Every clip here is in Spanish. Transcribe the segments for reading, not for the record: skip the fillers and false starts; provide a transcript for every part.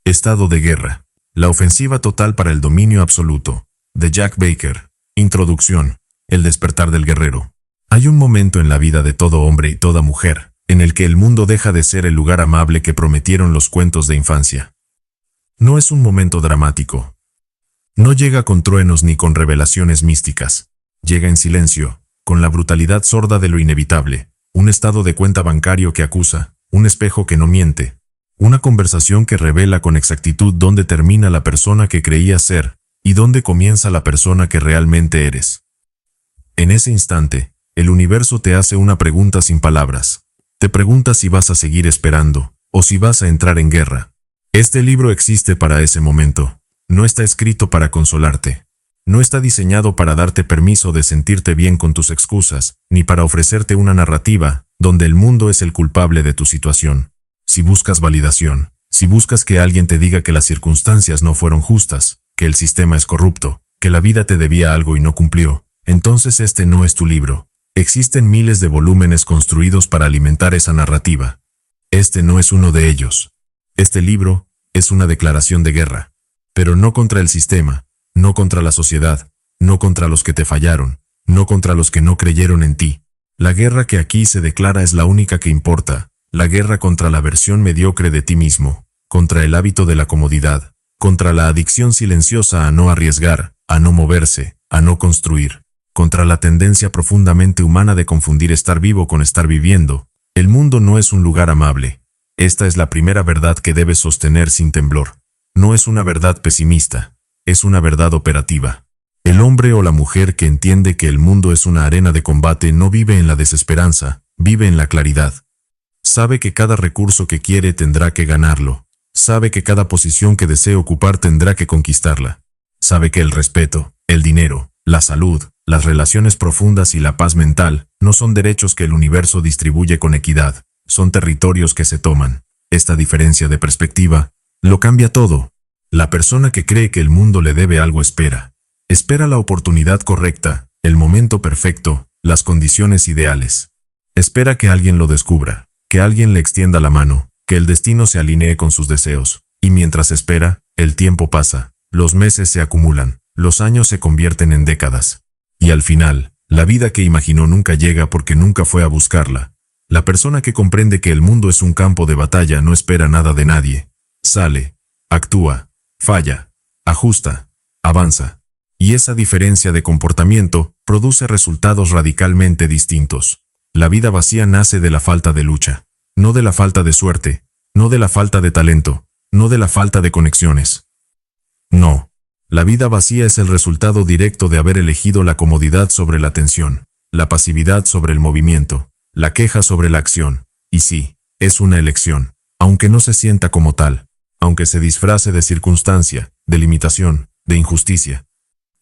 Estado de guerra. La ofensiva total para el dominio absoluto. De Jack Baker. Introducción. El despertar del guerrero. Hay un momento en la vida de todo hombre y toda mujer, en el que el mundo deja de ser el lugar amable que prometieron los cuentos de infancia. No es un momento dramático. No llega con truenos ni con revelaciones místicas. Llega en silencio, con la brutalidad sorda de lo inevitable, un estado de cuenta bancario que acusa, un espejo que no miente, una conversación que revela con exactitud dónde termina la persona que creías ser y dónde comienza la persona que realmente eres. En ese instante, el universo te hace una pregunta sin palabras. Te pregunta si vas a seguir esperando, o si vas a entrar en guerra. Este libro existe para ese momento. No está escrito para consolarte. No está diseñado para darte permiso de sentirte bien con tus excusas, ni para ofrecerte una narrativa donde el mundo es el culpable de tu situación. Si buscas validación, si buscas que alguien te diga que las circunstancias no fueron justas, que el sistema es corrupto, que la vida te debía algo y no cumplió, entonces este no es tu libro. Existen miles de volúmenes construidos para alimentar esa narrativa. Este no es uno de ellos. Este libro es una declaración de guerra, pero no contra el sistema, no contra la sociedad, no contra los que te fallaron, no contra los que no creyeron en ti. La guerra que aquí se declara es la única que importa, la guerra contra la versión mediocre de ti mismo, contra el hábito de la comodidad, contra la adicción silenciosa a no arriesgar, a no moverse, a no construir, contra la tendencia profundamente humana de confundir estar vivo con estar viviendo. El mundo no es un lugar amable. Esta es la primera verdad que debes sostener sin temblor. No es una verdad pesimista, es una verdad operativa. El hombre o la mujer que entiende que el mundo es una arena de combate no vive en la desesperanza, vive en la claridad. Sabe que cada recurso que quiere tendrá que ganarlo. Sabe que cada posición que desee ocupar tendrá que conquistarla. Sabe que el respeto, el dinero, la salud, las relaciones profundas y la paz mental no son derechos que el universo distribuye con equidad, son territorios que se toman. Esta diferencia de perspectiva lo cambia todo. La persona que cree que el mundo le debe algo espera. Espera la oportunidad correcta, el momento perfecto, las condiciones ideales. Espera que alguien lo descubra, que alguien le extienda la mano, que el destino se alinee con sus deseos. Y mientras espera, el tiempo pasa, los meses se acumulan, los años se convierten en décadas. Y al final, la vida que imaginó nunca llega porque nunca fue a buscarla. La persona que comprende que el mundo es un campo de batalla no espera nada de nadie. Sale, actúa, falla, ajusta, avanza. Y esa diferencia de comportamiento produce resultados radicalmente distintos. La vida vacía nace de la falta de lucha, no de la falta de suerte, no de la falta de talento, no de la falta de conexiones. No. La vida vacía es el resultado directo de haber elegido la comodidad sobre la tensión, la pasividad sobre el movimiento, la queja sobre la acción. Y sí, es una elección, aunque no se sienta como tal, aunque se disfrace de circunstancia, de limitación, de injusticia.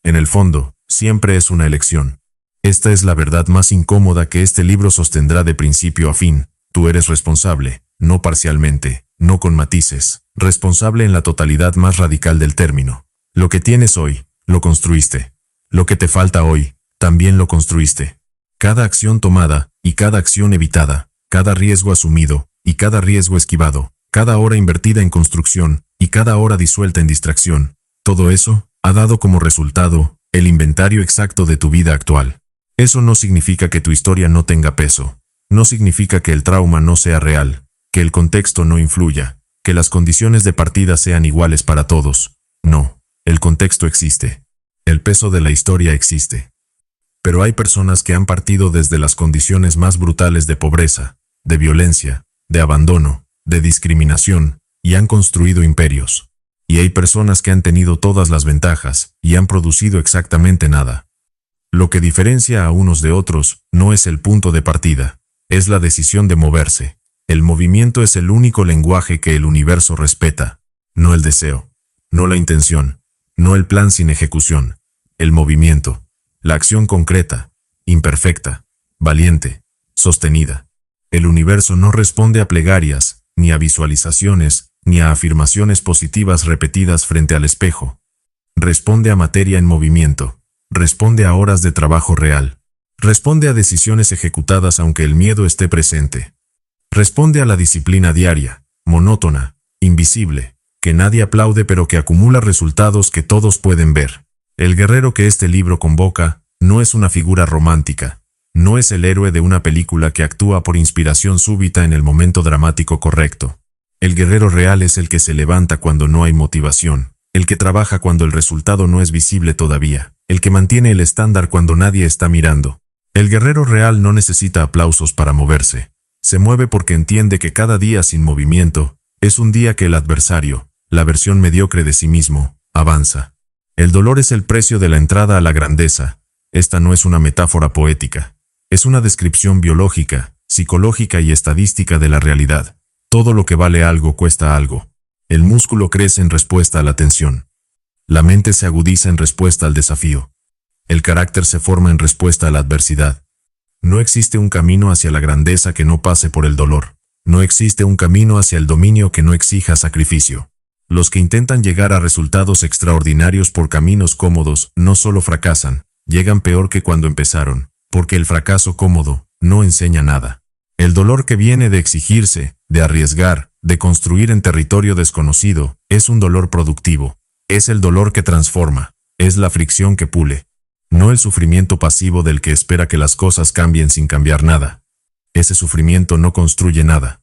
En el fondo, siempre es una elección. Esta es la verdad más incómoda que este libro sostendrá de principio a fin. Tú eres responsable, no parcialmente, no con matices, responsable en la totalidad más radical del término. Lo que tienes hoy, lo construiste. Lo que te falta hoy, también lo construiste. Cada acción tomada, y cada acción evitada, cada riesgo asumido, y cada riesgo esquivado, cada hora invertida en construcción, y cada hora disuelta en distracción, todo eso ha dado como resultado el inventario exacto de tu vida actual. Eso no significa que tu historia no tenga peso. No significa que el trauma no sea real, que el contexto no influya, que las condiciones de partida sean iguales para todos. No. El contexto existe. El peso de la historia existe. Pero hay personas que han partido desde las condiciones más brutales de pobreza, de violencia, de abandono, de discriminación, y han construido imperios. Y hay personas que han tenido todas las ventajas, y han producido exactamente nada. Lo que diferencia a unos de otros no es el punto de partida, es la decisión de moverse. El movimiento es el único lenguaje que el universo respeta, no el deseo, no la intención. No el plan sin ejecución, el movimiento, la acción concreta, imperfecta, valiente, sostenida. El universo no responde a plegarias, ni a visualizaciones, ni a afirmaciones positivas repetidas frente al espejo. Responde a materia en movimiento, responde a horas de trabajo real, responde a decisiones ejecutadas aunque el miedo esté presente. Responde a la disciplina diaria, monótona, invisible, que nadie aplaude pero que acumula resultados que todos pueden ver. El guerrero que este libro convoca no es una figura romántica, no es el héroe de una película que actúa por inspiración súbita en el momento dramático correcto. El guerrero real es el que se levanta cuando no hay motivación, el que trabaja cuando el resultado no es visible todavía, el que mantiene el estándar cuando nadie está mirando. El guerrero real no necesita aplausos para moverse. Se mueve porque entiende que cada día sin movimiento es un día que el adversario, la versión mediocre de sí mismo, avanza. El dolor es el precio de la entrada a la grandeza. Esta no es una metáfora poética. Es una descripción biológica, psicológica y estadística de la realidad. Todo lo que vale algo cuesta algo. El músculo crece en respuesta a la tensión. La mente se agudiza en respuesta al desafío. El carácter se forma en respuesta a la adversidad. No existe un camino hacia la grandeza que no pase por el dolor. No existe un camino hacia el dominio que no exija sacrificio. Los que intentan llegar a resultados extraordinarios por caminos cómodos no solo fracasan, llegan peor que cuando empezaron, porque el fracaso cómodo no enseña nada. El dolor que viene de exigirse, de arriesgar, de construir en territorio desconocido, es un dolor productivo. Es el dolor que transforma, es la fricción que pule. No el sufrimiento pasivo del que espera que las cosas cambien sin cambiar nada. Ese sufrimiento no construye nada.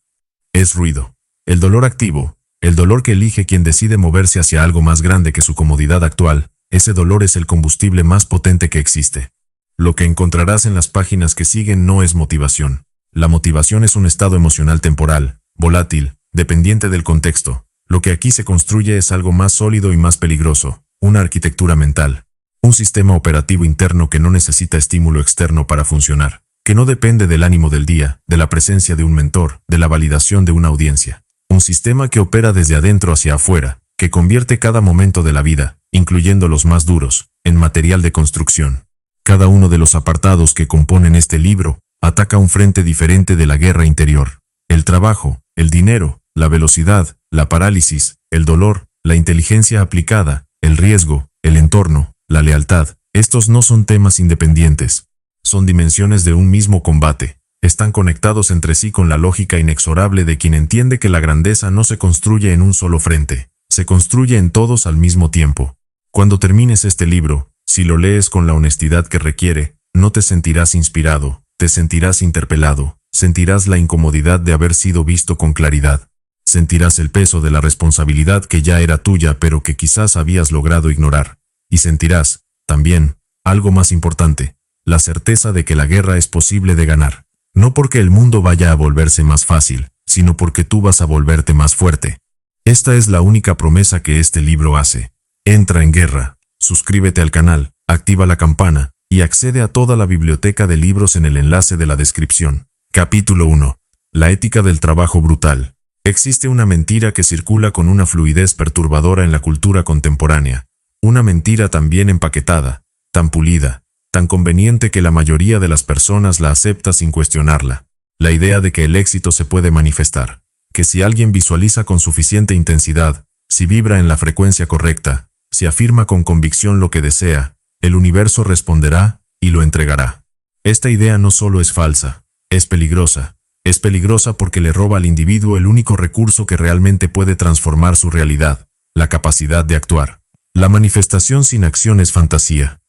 Es ruido. El dolor activo, el dolor que elige quien decide moverse hacia algo más grande que su comodidad actual, ese dolor es el combustible más potente que existe. Lo que encontrarás en las páginas que siguen no es motivación. La motivación es un estado emocional temporal, volátil, dependiente del contexto. Lo que aquí se construye es algo más sólido y más peligroso, una arquitectura mental. Un sistema operativo interno que no necesita estímulo externo para funcionar, que no depende del ánimo del día, de la presencia de un mentor, de la validación de una audiencia. Un sistema que opera desde adentro hacia afuera, que convierte cada momento de la vida, incluyendo los más duros, en material de construcción. Cada uno de los apartados que componen este libro ataca un frente diferente de la guerra interior. El trabajo, el dinero, la velocidad, la parálisis, el dolor, la inteligencia aplicada, el riesgo, el entorno, la lealtad. Estos no son temas independientes. Son dimensiones de un mismo combate. Están conectados entre sí con la lógica inexorable de quien entiende que la grandeza no se construye en un solo frente, se construye en todos al mismo tiempo. Cuando termines este libro, si lo lees con la honestidad que requiere, no te sentirás inspirado, te sentirás interpelado, sentirás la incomodidad de haber sido visto con claridad. Sentirás el peso de la responsabilidad que ya era tuya pero que quizás habías logrado ignorar. Y sentirás, también, algo más importante, la certeza de que la guerra es posible de ganar. No porque el mundo vaya a volverse más fácil, sino porque tú vas a volverte más fuerte. Esta es la única promesa que este libro hace. Entra en guerra, suscríbete al canal, activa la campana, y accede a toda la biblioteca de libros en el enlace de la descripción. Capítulo 1. La ética del trabajo brutal. Existe una mentira que circula con una fluidez perturbadora en la cultura contemporánea. Una mentira tan bien empaquetada, tan pulida, tan conveniente que la mayoría de las personas la acepta sin cuestionarla. La idea de que el éxito se puede manifestar, que si alguien visualiza con suficiente intensidad, si vibra en la frecuencia correcta, si afirma con convicción lo que desea, el universo responderá y lo entregará. Esta idea no solo es falsa, es peligrosa. Es peligrosa porque le roba al individuo el único recurso que realmente puede transformar su realidad, la capacidad de actuar. La manifestación sin acción es fantasía.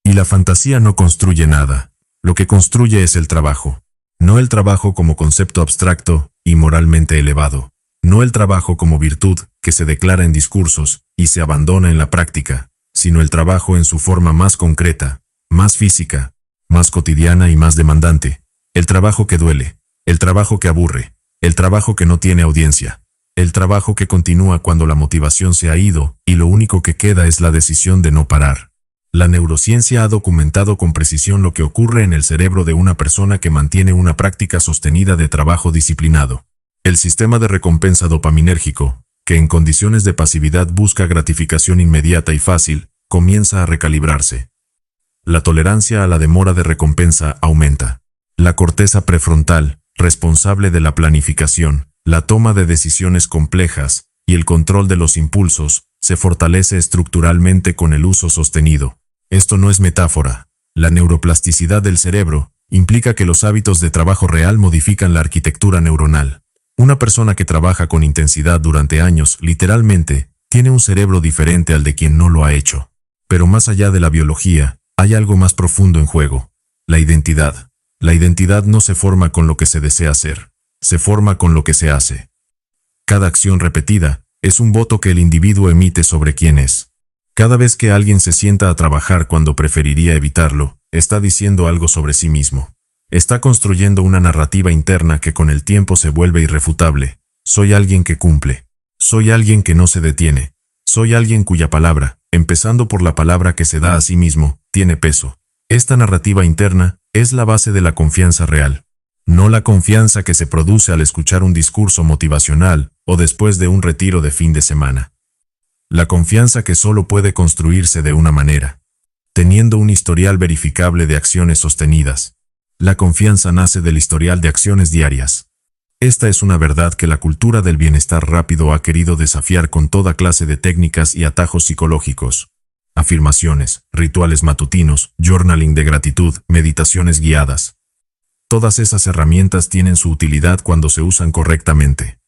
Y la fantasía no construye nada. Lo que construye es el trabajo. No el trabajo como concepto abstracto y moralmente elevado. No el trabajo como virtud que se declara en discursos y se abandona en la práctica, sino el trabajo en su forma más concreta, más física, más cotidiana y más demandante. El trabajo que duele, el trabajo que aburre, el trabajo que no tiene audiencia, el trabajo que continúa cuando la motivación se ha ido y lo único que queda es la decisión de no parar. La neurociencia ha documentado con precisión lo que ocurre en el cerebro de una persona que mantiene una práctica sostenida de trabajo disciplinado. El sistema de recompensa dopaminérgico, que en condiciones de pasividad busca gratificación inmediata y fácil, comienza a recalibrarse. La tolerancia a la demora de recompensa aumenta. La corteza prefrontal, responsable de la planificación, la toma de decisiones complejas y el control de los impulsos, se fortalece estructuralmente con el uso sostenido. Esto no es metáfora. La neuroplasticidad del cerebro implica que los hábitos de trabajo real modifican la arquitectura neuronal. Una persona que trabaja con intensidad durante años, literalmente, tiene un cerebro diferente al de quien no lo ha hecho. Pero más allá de la biología, hay algo más profundo en juego: la identidad. La identidad no se forma con lo que se desea hacer, se forma con lo que se hace. Cada acción repetida es un voto que el individuo emite sobre quién es. Cada vez que alguien se sienta a trabajar cuando preferiría evitarlo, está diciendo algo sobre sí mismo. Está construyendo una narrativa interna que con el tiempo se vuelve irrefutable. Soy alguien que cumple. Soy alguien que no se detiene. Soy alguien cuya palabra, empezando por la palabra que se da a sí mismo, tiene peso. Esta narrativa interna es la base de la confianza real. No la confianza que se produce al escuchar un discurso motivacional o después de un retiro de fin de semana. La confianza que solo puede construirse de una manera: teniendo un historial verificable de acciones sostenidas. La confianza nace del historial de acciones diarias. Esta es una verdad que la cultura del bienestar rápido ha querido desafiar con toda clase de técnicas y atajos psicológicos. Afirmaciones, rituales matutinos, journaling de gratitud, meditaciones guiadas. Todas esas herramientas tienen su utilidad cuando se usan correctamente.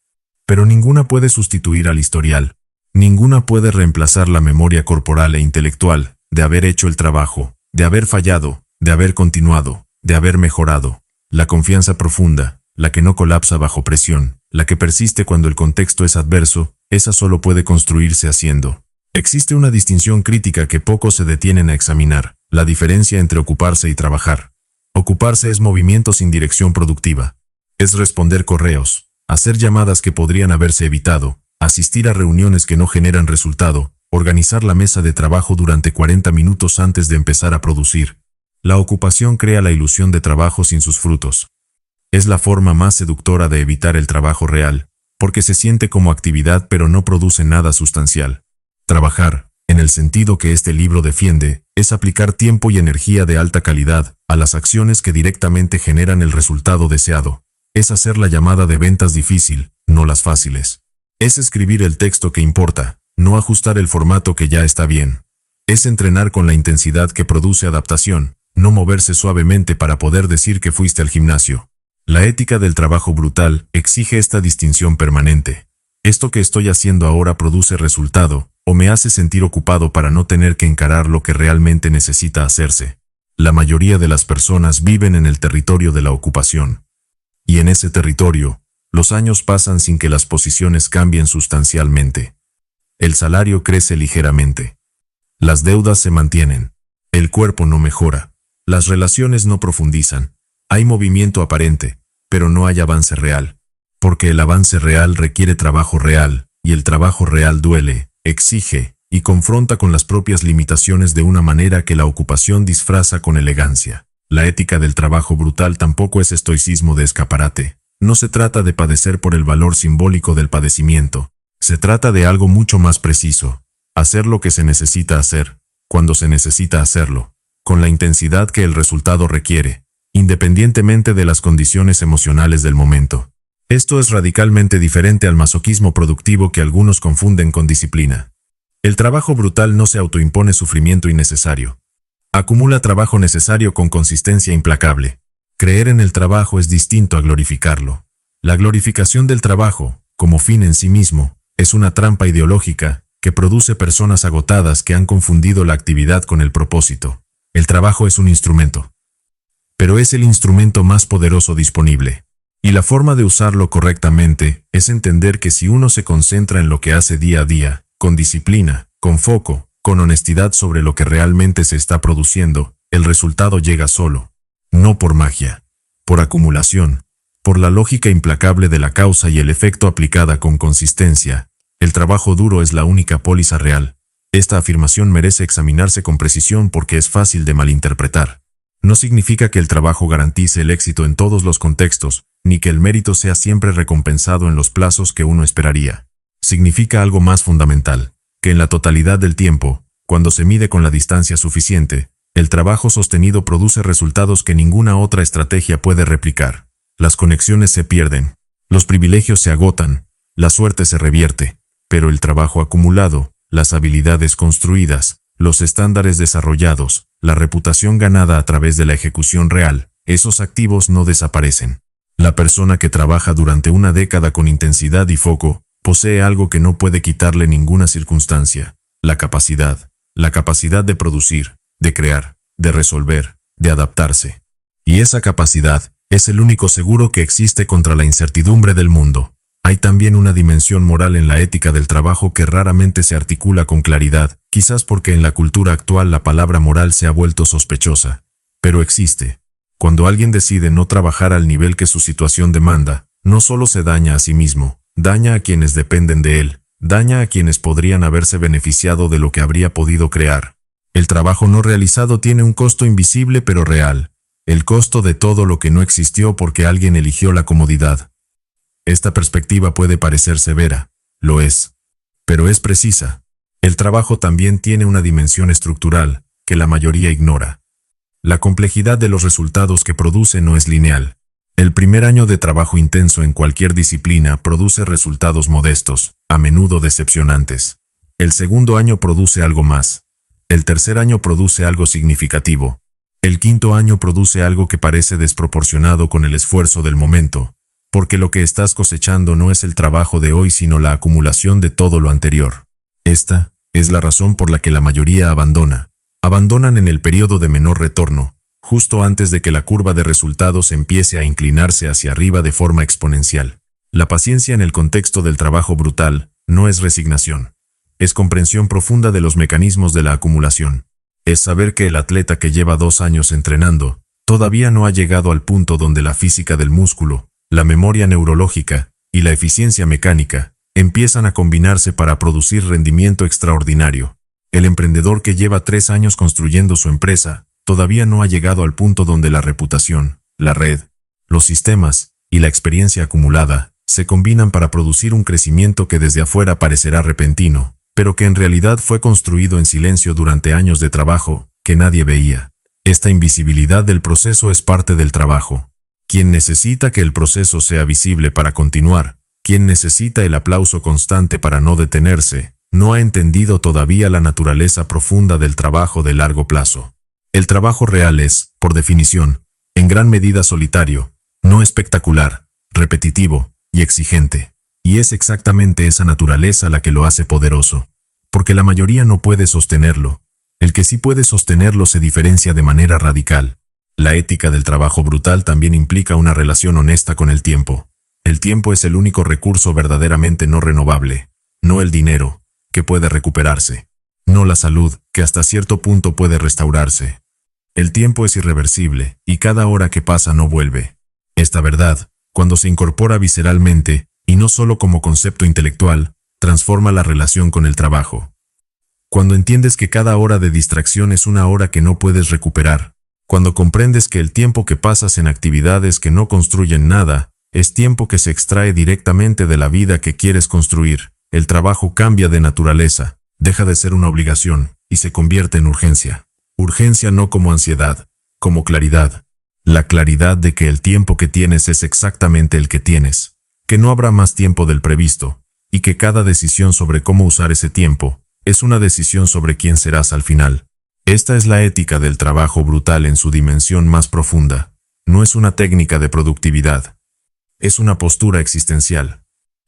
Pero ninguna puede sustituir al historial. Ninguna puede reemplazar la memoria corporal e intelectual de haber hecho el trabajo, de haber fallado, de haber continuado, de haber mejorado. La confianza profunda, la que no colapsa bajo presión, la que persiste cuando el contexto es adverso, esa solo puede construirse haciendo. Existe una distinción crítica que pocos se detienen a examinar: la diferencia entre ocuparse y trabajar. Ocuparse es movimiento sin dirección productiva. Es responder correos, hacer llamadas que podrían haberse evitado, asistir a reuniones que no generan resultado, organizar la mesa de trabajo durante 40 minutos antes de empezar a producir. La ocupación crea la ilusión de trabajo sin sus frutos. Es la forma más seductora de evitar el trabajo real, porque se siente como actividad pero no produce nada sustancial. Trabajar, en el sentido que este libro defiende, es aplicar tiempo y energía de alta calidad a las acciones que directamente generan el resultado deseado. Es hacer la llamada de ventas difícil, no las fáciles. Es escribir el texto que importa, no ajustar el formato que ya está bien. Es entrenar con la intensidad que produce adaptación, no moverse suavemente para poder decir que fuiste al gimnasio. La ética del trabajo brutal exige esta distinción permanente. ¿Esto que estoy haciendo ahora produce resultado, o me hace sentir ocupado para no tener que encarar lo que realmente necesita hacerse? La mayoría de las personas viven en el territorio de la ocupación. Y en ese territorio, los años pasan sin que las posiciones cambien sustancialmente. El salario crece ligeramente. Las deudas se mantienen. El cuerpo no mejora. Las relaciones no profundizan. Hay movimiento aparente, pero no hay avance real. Porque el avance real requiere trabajo real, y el trabajo real duele, exige, y confronta con las propias limitaciones de una manera que la ocupación disfraza con elegancia. La ética del trabajo brutal tampoco es estoicismo de escaparate. No se trata de padecer por el valor simbólico del padecimiento. Se trata de algo mucho más preciso: hacer lo que se necesita hacer, cuando se necesita hacerlo, con la intensidad que el resultado requiere, independientemente de las condiciones emocionales del momento. Esto es radicalmente diferente al masoquismo productivo que algunos confunden con disciplina. El trabajo brutal no se autoimpone sufrimiento innecesario. Acumula trabajo necesario con consistencia implacable. Creer en el trabajo es distinto a glorificarlo. La glorificación del trabajo, como fin en sí mismo, es una trampa ideológica que produce personas agotadas que han confundido la actividad con el propósito. El trabajo es un instrumento. Pero es el instrumento más poderoso disponible. Y la forma de usarlo correctamente es entender que si uno se concentra en lo que hace día a día, con disciplina, con foco, con honestidad sobre lo que realmente se está produciendo, el resultado llega solo. No por magia, por acumulación, por la lógica implacable de la causa y el efecto aplicada con consistencia. El trabajo duro es la única póliza real. Esta afirmación merece examinarse con precisión porque es fácil de malinterpretar. No significa que el trabajo garantice el éxito en todos los contextos, ni que el mérito sea siempre recompensado en los plazos que uno esperaría. Significa algo más fundamental, que en la totalidad del tiempo, cuando se mide con la distancia suficiente, el trabajo sostenido produce resultados que ninguna otra estrategia puede replicar. Las conexiones se pierden, los privilegios se agotan, la suerte se revierte, pero el trabajo acumulado, las habilidades construidas, los estándares desarrollados, la reputación ganada a través de la ejecución real, esos activos no desaparecen. La persona que trabaja durante una década con intensidad y foco, posee algo que no puede quitarle ninguna circunstancia: la capacidad de producir, de crear, de resolver, de adaptarse. Y esa capacidad es el único seguro que existe contra la incertidumbre del mundo. Hay también una dimensión moral en la ética del trabajo que raramente se articula con claridad, quizás porque en la cultura actual la palabra moral se ha vuelto sospechosa. Pero existe. Cuando alguien decide no trabajar al nivel que su situación demanda, no solo se daña a sí mismo, daña a quienes dependen de él, daña a quienes podrían haberse beneficiado de lo que habría podido crear. El trabajo no realizado tiene un costo invisible pero real, el costo de todo lo que no existió porque alguien eligió la comodidad. Esta perspectiva puede parecer severa, lo es, pero es precisa. El trabajo también tiene una dimensión estructural, que la mayoría ignora. La complejidad de los resultados que produce no es lineal. El primer año de trabajo intenso en cualquier disciplina produce resultados modestos, a menudo decepcionantes. El segundo año produce algo más. El tercer año produce algo significativo. El quinto año produce algo que parece desproporcionado con el esfuerzo del momento, porque lo que estás cosechando no es el trabajo de hoy sino la acumulación de todo lo anterior. Esta es la razón por la que la mayoría abandonan en el periodo de menor retorno, justo antes de que la curva de resultados empiece a inclinarse hacia arriba de forma exponencial. La paciencia en el contexto del trabajo brutal no es resignación. Es comprensión profunda de los mecanismos de la acumulación. Es saber que el atleta que lleva 2 años entrenando todavía no ha llegado al punto donde la física del músculo, la memoria neurológica y la eficiencia mecánica empiezan a combinarse para producir rendimiento extraordinario. El emprendedor que lleva 3 años construyendo su empresa todavía no ha llegado al punto donde la reputación, la red, los sistemas y la experiencia acumulada se combinan para producir un crecimiento que desde afuera parecerá repentino, pero que en realidad fue construido en silencio durante años de trabajo que nadie veía. Esta invisibilidad del proceso es parte del trabajo. Quien necesita que el proceso sea visible para continuar, quien necesita el aplauso constante para no detenerse, no ha entendido todavía la naturaleza profunda del trabajo de largo plazo. El trabajo real es, por definición, en gran medida solitario, no espectacular, repetitivo y exigente. Y es exactamente esa naturaleza la que lo hace poderoso. Porque la mayoría no puede sostenerlo. El que sí puede sostenerlo se diferencia de manera radical. La ética del trabajo brutal también implica una relación honesta con el tiempo. El tiempo es el único recurso verdaderamente no renovable. No el dinero, que puede recuperarse. No la salud, que hasta cierto punto puede restaurarse. El tiempo es irreversible, y cada hora que pasa no vuelve. Esta verdad, cuando se incorpora visceralmente, y no solo como concepto intelectual, transforma la relación con el trabajo. Cuando entiendes que cada hora de distracción es una hora que no puedes recuperar, cuando comprendes que el tiempo que pasas en actividades que no construyen nada, es tiempo que se extrae directamente de la vida que quieres construir, el trabajo cambia de naturaleza, deja de ser una obligación, y se convierte en urgencia. Urgencia no como ansiedad, como claridad. La claridad de que el tiempo que tienes es exactamente el que tienes, que no habrá más tiempo del previsto, y que cada decisión sobre cómo usar ese tiempo es una decisión sobre quién serás al final. Esta es la ética del trabajo brutal en su dimensión más profunda. No es una técnica de productividad. Es una postura existencial.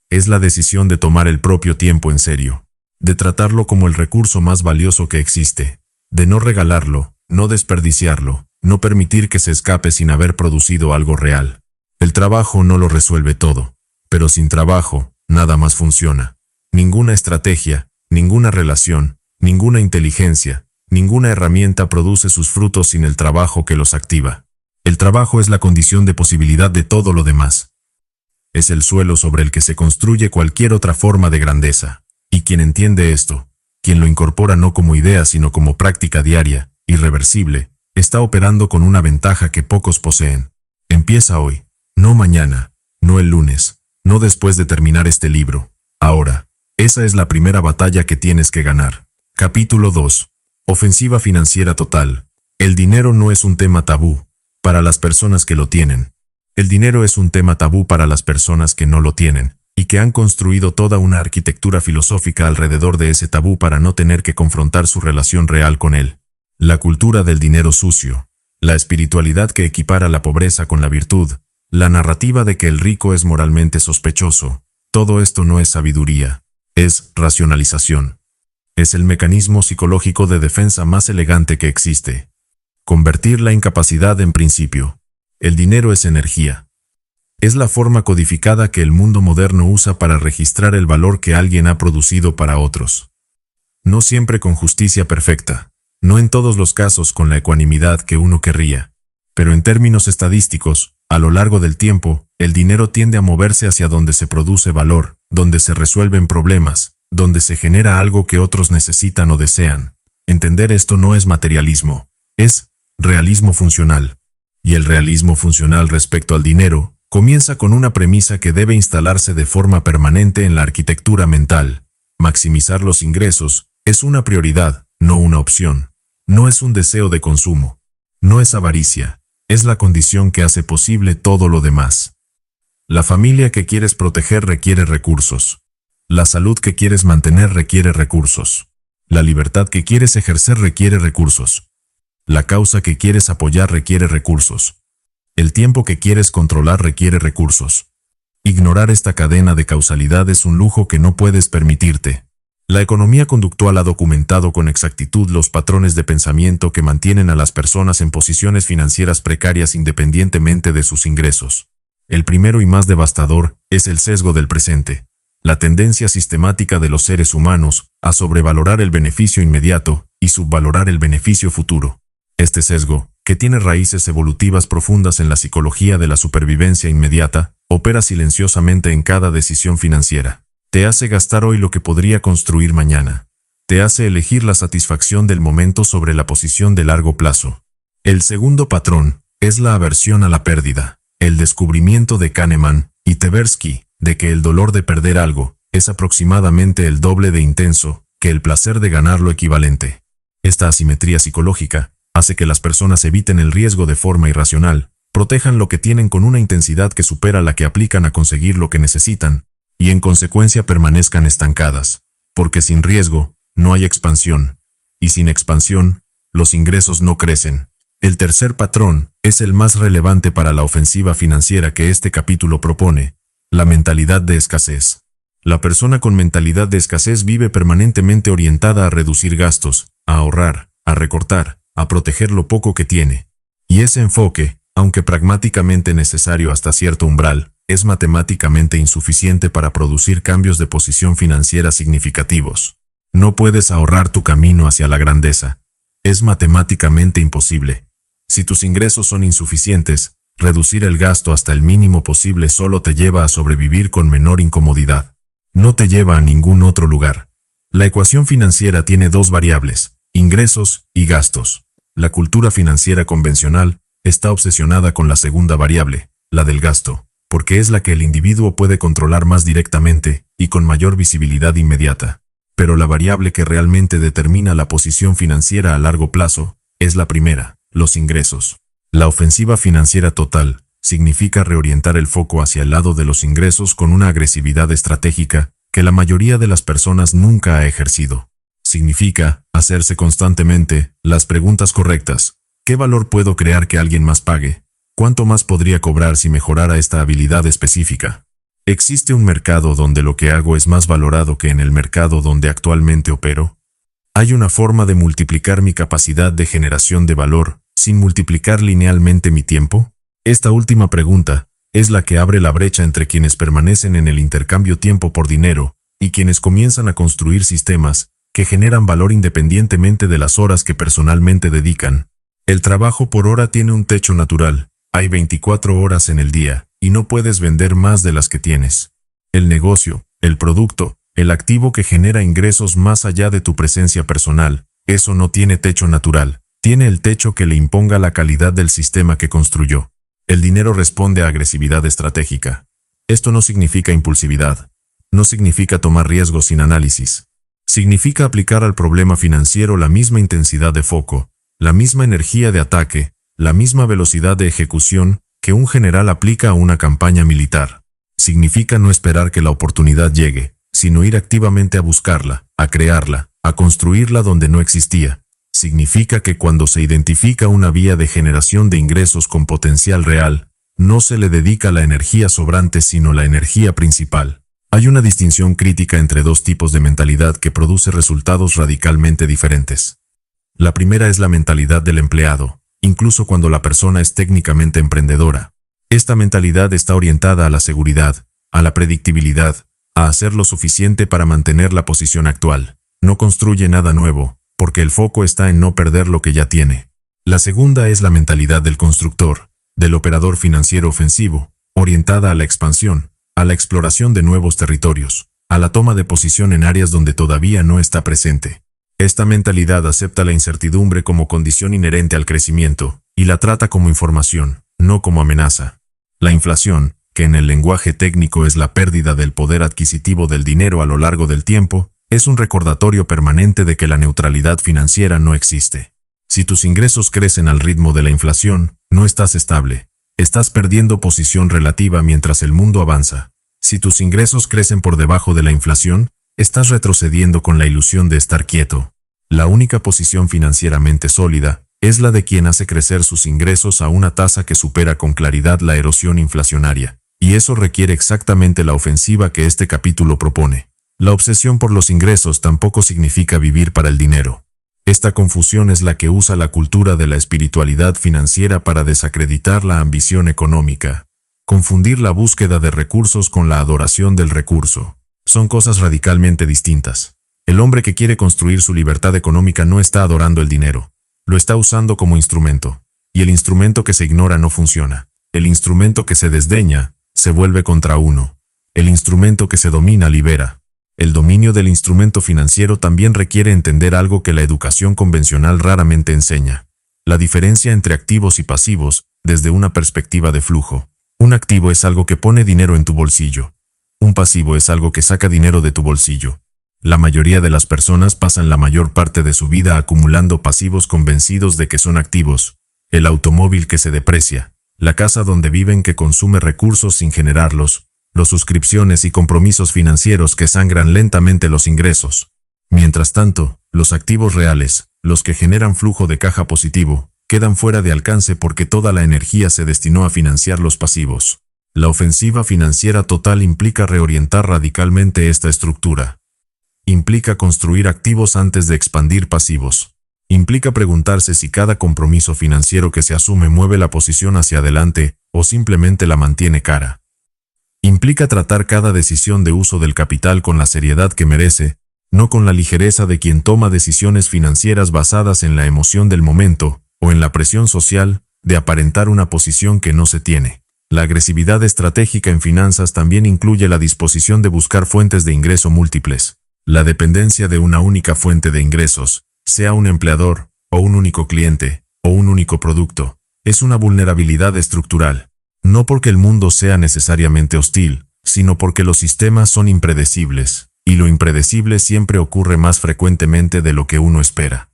Es la decisión de tomar el propio tiempo en serio, de tratarlo como el recurso más valioso que existe, de no regalarlo, no desperdiciarlo, no permitir que se escape sin haber producido algo real. El trabajo no lo resuelve todo, pero sin trabajo, nada más funciona. Ninguna estrategia, ninguna relación, ninguna inteligencia, ninguna herramienta produce sus frutos sin el trabajo que los activa. El trabajo es la condición de posibilidad de todo lo demás. Es el suelo sobre el que se construye cualquier otra forma de grandeza. Y quien entiende esto, quien lo incorpora no como idea sino como práctica diaria, irreversible, está operando con una ventaja que pocos poseen. Empieza hoy, no mañana, no el lunes, no después de terminar este libro. Ahora, esa es la primera batalla que tienes que ganar. Capítulo 2. Ofensiva financiera total. El dinero no es un tema tabú para las personas que lo tienen. El dinero es un tema tabú para las personas que no lo tienen, y que han construido toda una arquitectura filosófica alrededor de ese tabú para no tener que confrontar su relación real con él. La cultura del dinero sucio, la espiritualidad que equipara la pobreza con la virtud, La narrativa de que el rico es moralmente sospechoso, todo esto no es sabiduría, es racionalización. Es el mecanismo psicológico de defensa más elegante que existe. Convertir la incapacidad en principio. El dinero es energía. Es la forma codificada que el mundo moderno usa para registrar el valor que alguien ha producido para otros. No siempre con justicia perfecta, no en todos los casos con la ecuanimidad que uno querría, pero en términos estadísticos, a lo largo del tiempo, el dinero tiende a moverse hacia donde se produce valor, donde se resuelven problemas, donde se genera algo que otros necesitan o desean. Entender esto no es materialismo, es realismo funcional. Y el realismo funcional respecto al dinero comienza con una premisa que debe instalarse de forma permanente en la arquitectura mental. Maximizar los ingresos es una prioridad, no una opción. No es un deseo de consumo. No es avaricia. Es la condición que hace posible todo lo demás. La familia que quieres proteger requiere recursos. La salud que quieres mantener requiere recursos. La libertad que quieres ejercer requiere recursos. La causa que quieres apoyar requiere recursos. El tiempo que quieres controlar requiere recursos. Ignorar esta cadena de causalidad es un lujo que no puedes permitirte. La economía conductual ha documentado con exactitud los patrones de pensamiento que mantienen a las personas en posiciones financieras precarias independientemente de sus ingresos. El primero y más devastador es el sesgo del presente. La tendencia sistemática de los seres humanos a sobrevalorar el beneficio inmediato y subvalorar el beneficio futuro. Este sesgo, que tiene raíces evolutivas profundas en la psicología de la supervivencia inmediata, opera silenciosamente en cada decisión financiera. Te hace gastar hoy lo que podría construir mañana. Te hace elegir la satisfacción del momento sobre la posición de largo plazo. El segundo patrón es la aversión a la pérdida. El descubrimiento de Kahneman y Tversky de que el dolor de perder algo es aproximadamente el doble de intenso que el placer de ganar lo equivalente. Esta asimetría psicológica hace que las personas eviten el riesgo de forma irracional, protejan lo que tienen con una intensidad que supera la que aplican a conseguir lo que necesitan, y en consecuencia permanezcan estancadas, porque sin riesgo no hay expansión, y sin expansión, los ingresos no crecen. El tercer patrón es el más relevante para la ofensiva financiera que este capítulo propone, la mentalidad de escasez. La persona con mentalidad de escasez vive permanentemente orientada a reducir gastos, a ahorrar, a recortar, a proteger lo poco que tiene. Y ese enfoque, aunque pragmáticamente necesario hasta cierto umbral, es matemáticamente insuficiente para producir cambios de posición financiera significativos. No puedes ahorrar tu camino hacia la grandeza. Es matemáticamente imposible. Si tus ingresos son insuficientes, reducir el gasto hasta el mínimo posible solo te lleva a sobrevivir con menor incomodidad. No te lleva a ningún otro lugar. La ecuación financiera tiene dos variables: ingresos y gastos. La cultura financiera convencional está obsesionada con la segunda variable, la del gasto, porque es la que el individuo puede controlar más directamente y con mayor visibilidad inmediata. Pero la variable que realmente determina la posición financiera a largo plazo es la primera, los ingresos. La ofensiva financiera total significa reorientar el foco hacia el lado de los ingresos con una agresividad estratégica que la mayoría de las personas nunca ha ejercido. Significa hacerse constantemente las preguntas correctas. ¿Qué valor puedo crear que alguien más pague? ¿Cuánto más podría cobrar si mejorara esta habilidad específica? ¿Existe un mercado donde lo que hago es más valorado que en el mercado donde actualmente opero? ¿Hay una forma de multiplicar mi capacidad de generación de valor sin multiplicar linealmente mi tiempo? Esta última pregunta es la que abre la brecha entre quienes permanecen en el intercambio tiempo por dinero y quienes comienzan a construir sistemas que generan valor independientemente de las horas que personalmente dedican. El trabajo por hora tiene un techo natural. Hay 24 horas en el día, y no puedes vender más de las que tienes. El negocio, el producto, el activo que genera ingresos más allá de tu presencia personal, eso no tiene techo natural. Tiene el techo que le imponga la calidad del sistema que construyó. El dinero responde a agresividad estratégica. Esto no significa impulsividad. No significa tomar riesgos sin análisis. Significa aplicar al problema financiero la misma intensidad de foco, la misma energía de ataque, la misma velocidad de ejecución que un general aplica a una campaña militar. Significa no esperar que la oportunidad llegue, sino ir activamente a buscarla, a crearla, a construirla donde no existía. Significa que cuando se identifica una vía de generación de ingresos con potencial real, no se le dedica la energía sobrante sino la energía principal. Hay una distinción crítica entre dos tipos de mentalidad que produce resultados radicalmente diferentes. La primera es la mentalidad del empleado, incluso cuando la persona es técnicamente emprendedora. Esta mentalidad está orientada a la seguridad, a la predictibilidad, a hacer lo suficiente para mantener la posición actual. No construye nada nuevo, porque el foco está en no perder lo que ya tiene. La segunda es la mentalidad del constructor, del operador financiero ofensivo, orientada a la expansión, a la exploración de nuevos territorios, a la toma de posición en áreas donde todavía no está presente. Esta mentalidad acepta la incertidumbre como condición inherente al crecimiento, y la trata como información, no como amenaza. La inflación, que en el lenguaje técnico es la pérdida del poder adquisitivo del dinero a lo largo del tiempo, es un recordatorio permanente de que la neutralidad financiera no existe. Si tus ingresos crecen al ritmo de la inflación, no estás estable. Estás perdiendo posición relativa mientras el mundo avanza. Si tus ingresos crecen por debajo de la inflación, estás retrocediendo con la ilusión de estar quieto. La única posición financieramente sólida es la de quien hace crecer sus ingresos a una tasa que supera con claridad la erosión inflacionaria, y eso requiere exactamente la ofensiva que este capítulo propone. La obsesión por los ingresos tampoco significa vivir para el dinero. Esta confusión es la que usa la cultura de la espiritualidad financiera para desacreditar la ambición económica. Confundir la búsqueda de recursos con la adoración del recurso. Son cosas radicalmente distintas. El hombre que quiere construir su libertad económica no está adorando el dinero. Lo está usando como instrumento. Y el instrumento que se ignora no funciona. El instrumento que se desdeña, se vuelve contra uno. El instrumento que se domina libera. El dominio del instrumento financiero también requiere entender algo que la educación convencional raramente enseña. La diferencia entre activos y pasivos, desde una perspectiva de flujo. Un activo es algo que pone dinero en tu bolsillo. Un pasivo es algo que saca dinero de tu bolsillo. La mayoría de las personas pasan la mayor parte de su vida acumulando pasivos convencidos de que son activos. El automóvil que se deprecia, la casa donde viven que consume recursos sin generarlos, las suscripciones y compromisos financieros que sangran lentamente los ingresos. Mientras tanto, los activos reales, los que generan flujo de caja positivo, quedan fuera de alcance porque toda la energía se destinó a financiar los pasivos. La ofensiva financiera total implica reorientar radicalmente esta estructura. Implica construir activos antes de expandir pasivos. Implica preguntarse si cada compromiso financiero que se asume mueve la posición hacia adelante o simplemente la mantiene cara. Implica tratar cada decisión de uso del capital con la seriedad que merece, no con la ligereza de quien toma decisiones financieras basadas en la emoción del momento o en la presión social de aparentar una posición que no se tiene. La agresividad estratégica en finanzas también incluye la disposición de buscar fuentes de ingreso múltiples. La dependencia de una única fuente de ingresos, sea un empleador, o un único cliente, o un único producto, es una vulnerabilidad estructural. No porque el mundo sea necesariamente hostil, sino porque los sistemas son impredecibles, y lo impredecible siempre ocurre más frecuentemente de lo que uno espera.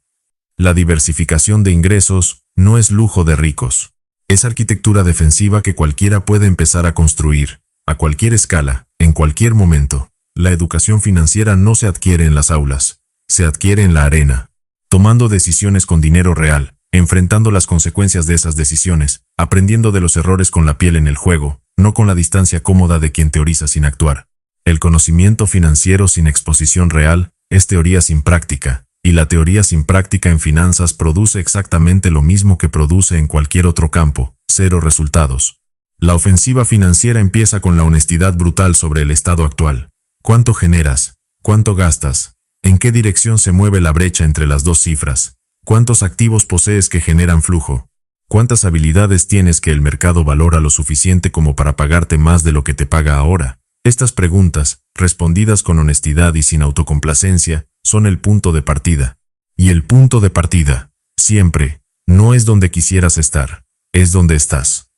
La diversificación de ingresos no es lujo de ricos. Es arquitectura defensiva que cualquiera puede empezar a construir, a cualquier escala, en cualquier momento. La educación financiera no se adquiere en las aulas, se adquiere en la arena, tomando decisiones con dinero real, enfrentando las consecuencias de esas decisiones, aprendiendo de los errores con la piel en el juego, no con la distancia cómoda de quien teoriza sin actuar. El conocimiento financiero sin exposición real es teoría sin práctica, y la teoría sin práctica en finanzas produce exactamente lo mismo que produce en cualquier otro campo, cero resultados. La ofensiva financiera empieza con la honestidad brutal sobre el estado actual. ¿Cuánto generas? ¿Cuánto gastas? ¿En qué dirección se mueve la brecha entre las dos cifras? ¿Cuántos activos posees que generan flujo? ¿Cuántas habilidades tienes que el mercado valora lo suficiente como para pagarte más de lo que te paga ahora? Estas preguntas, respondidas con honestidad y sin autocomplacencia, son el punto de partida. Y el punto de partida, siempre, no es donde quisieras estar, es donde estás.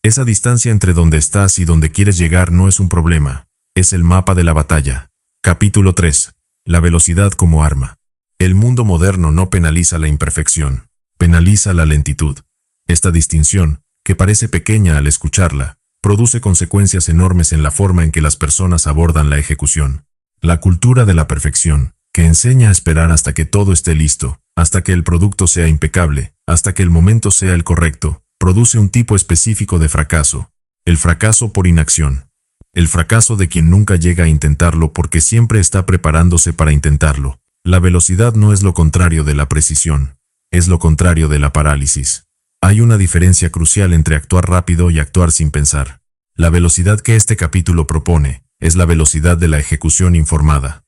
Esa distancia entre donde estás y donde quieres llegar no es un problema, es el mapa de la batalla. Capítulo 3. La velocidad como arma. El mundo moderno no penaliza la imperfección, penaliza la lentitud. Esta distinción, que parece pequeña al escucharla, produce consecuencias enormes en la forma en que las personas abordan la ejecución. La cultura de la perfección, que enseña a esperar hasta que todo esté listo, hasta que el producto sea impecable, hasta que el momento sea el correcto, produce un tipo específico de fracaso: el fracaso por inacción. El fracaso de quien nunca llega a intentarlo porque siempre está preparándose para intentarlo. La velocidad no es lo contrario de la precisión, es lo contrario de la parálisis. Hay una diferencia crucial entre actuar rápido y actuar sin pensar. La velocidad que este capítulo propone es la velocidad de la ejecución informada.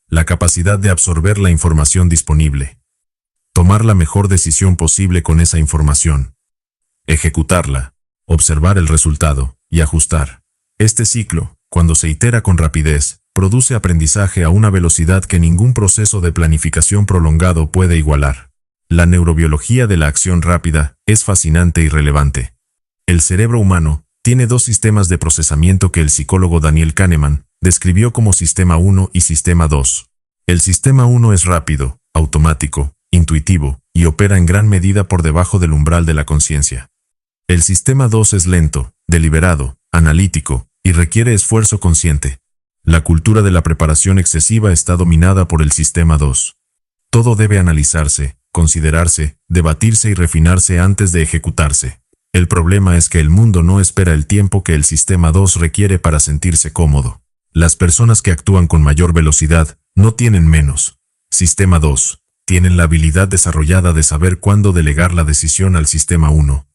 La capacidad de absorber la información disponible. Tomar la mejor decisión posible con esa información. Ejecutarla, observar el resultado y ajustar. Este ciclo, cuando se itera con rapidez, produce aprendizaje a una velocidad que ningún proceso de planificación prolongado puede igualar. La neurobiología de la acción rápida es fascinante y relevante. El cerebro humano tiene dos sistemas de procesamiento que el psicólogo Daniel Kahneman describió como Sistema 1 y Sistema 2. El Sistema 1 es rápido, automático, intuitivo, y opera en gran medida por debajo del umbral de la conciencia. El Sistema 2 es lento, deliberado, analítico, y requiere esfuerzo consciente. La cultura de la preparación excesiva está dominada por el Sistema 2. Todo debe analizarse, considerarse, debatirse y refinarse antes de ejecutarse. El problema es que el mundo no espera el tiempo que el Sistema 2 requiere para sentirse cómodo. Las personas que actúan con mayor velocidad no tienen menos Sistema 2, tienen la habilidad desarrollada de saber cuándo delegar la decisión al Sistema 1.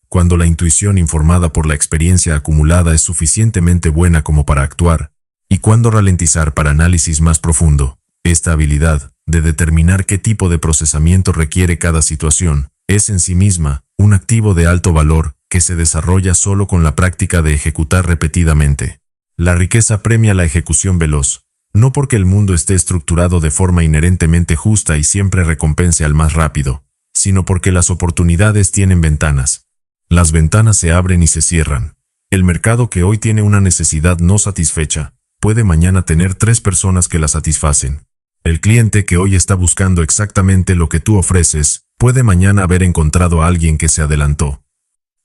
Cuando la intuición informada por la experiencia acumulada es suficientemente buena como para actuar, y cuándo ralentizar para análisis más profundo. Esta habilidad de determinar qué tipo de procesamiento requiere cada situación es en sí misma un activo de alto valor que se desarrolla solo con la práctica de ejecutar repetidamente. La riqueza premia la ejecución veloz, no porque el mundo esté estructurado de forma inherentemente justa y siempre recompense al más rápido, sino porque las oportunidades tienen ventanas. Las ventanas se abren y se cierran. El mercado que hoy tiene una necesidad no satisfecha, puede mañana tener 3 personas que la satisfacen. El cliente que hoy está buscando exactamente lo que tú ofreces, puede mañana haber encontrado a alguien que se adelantó.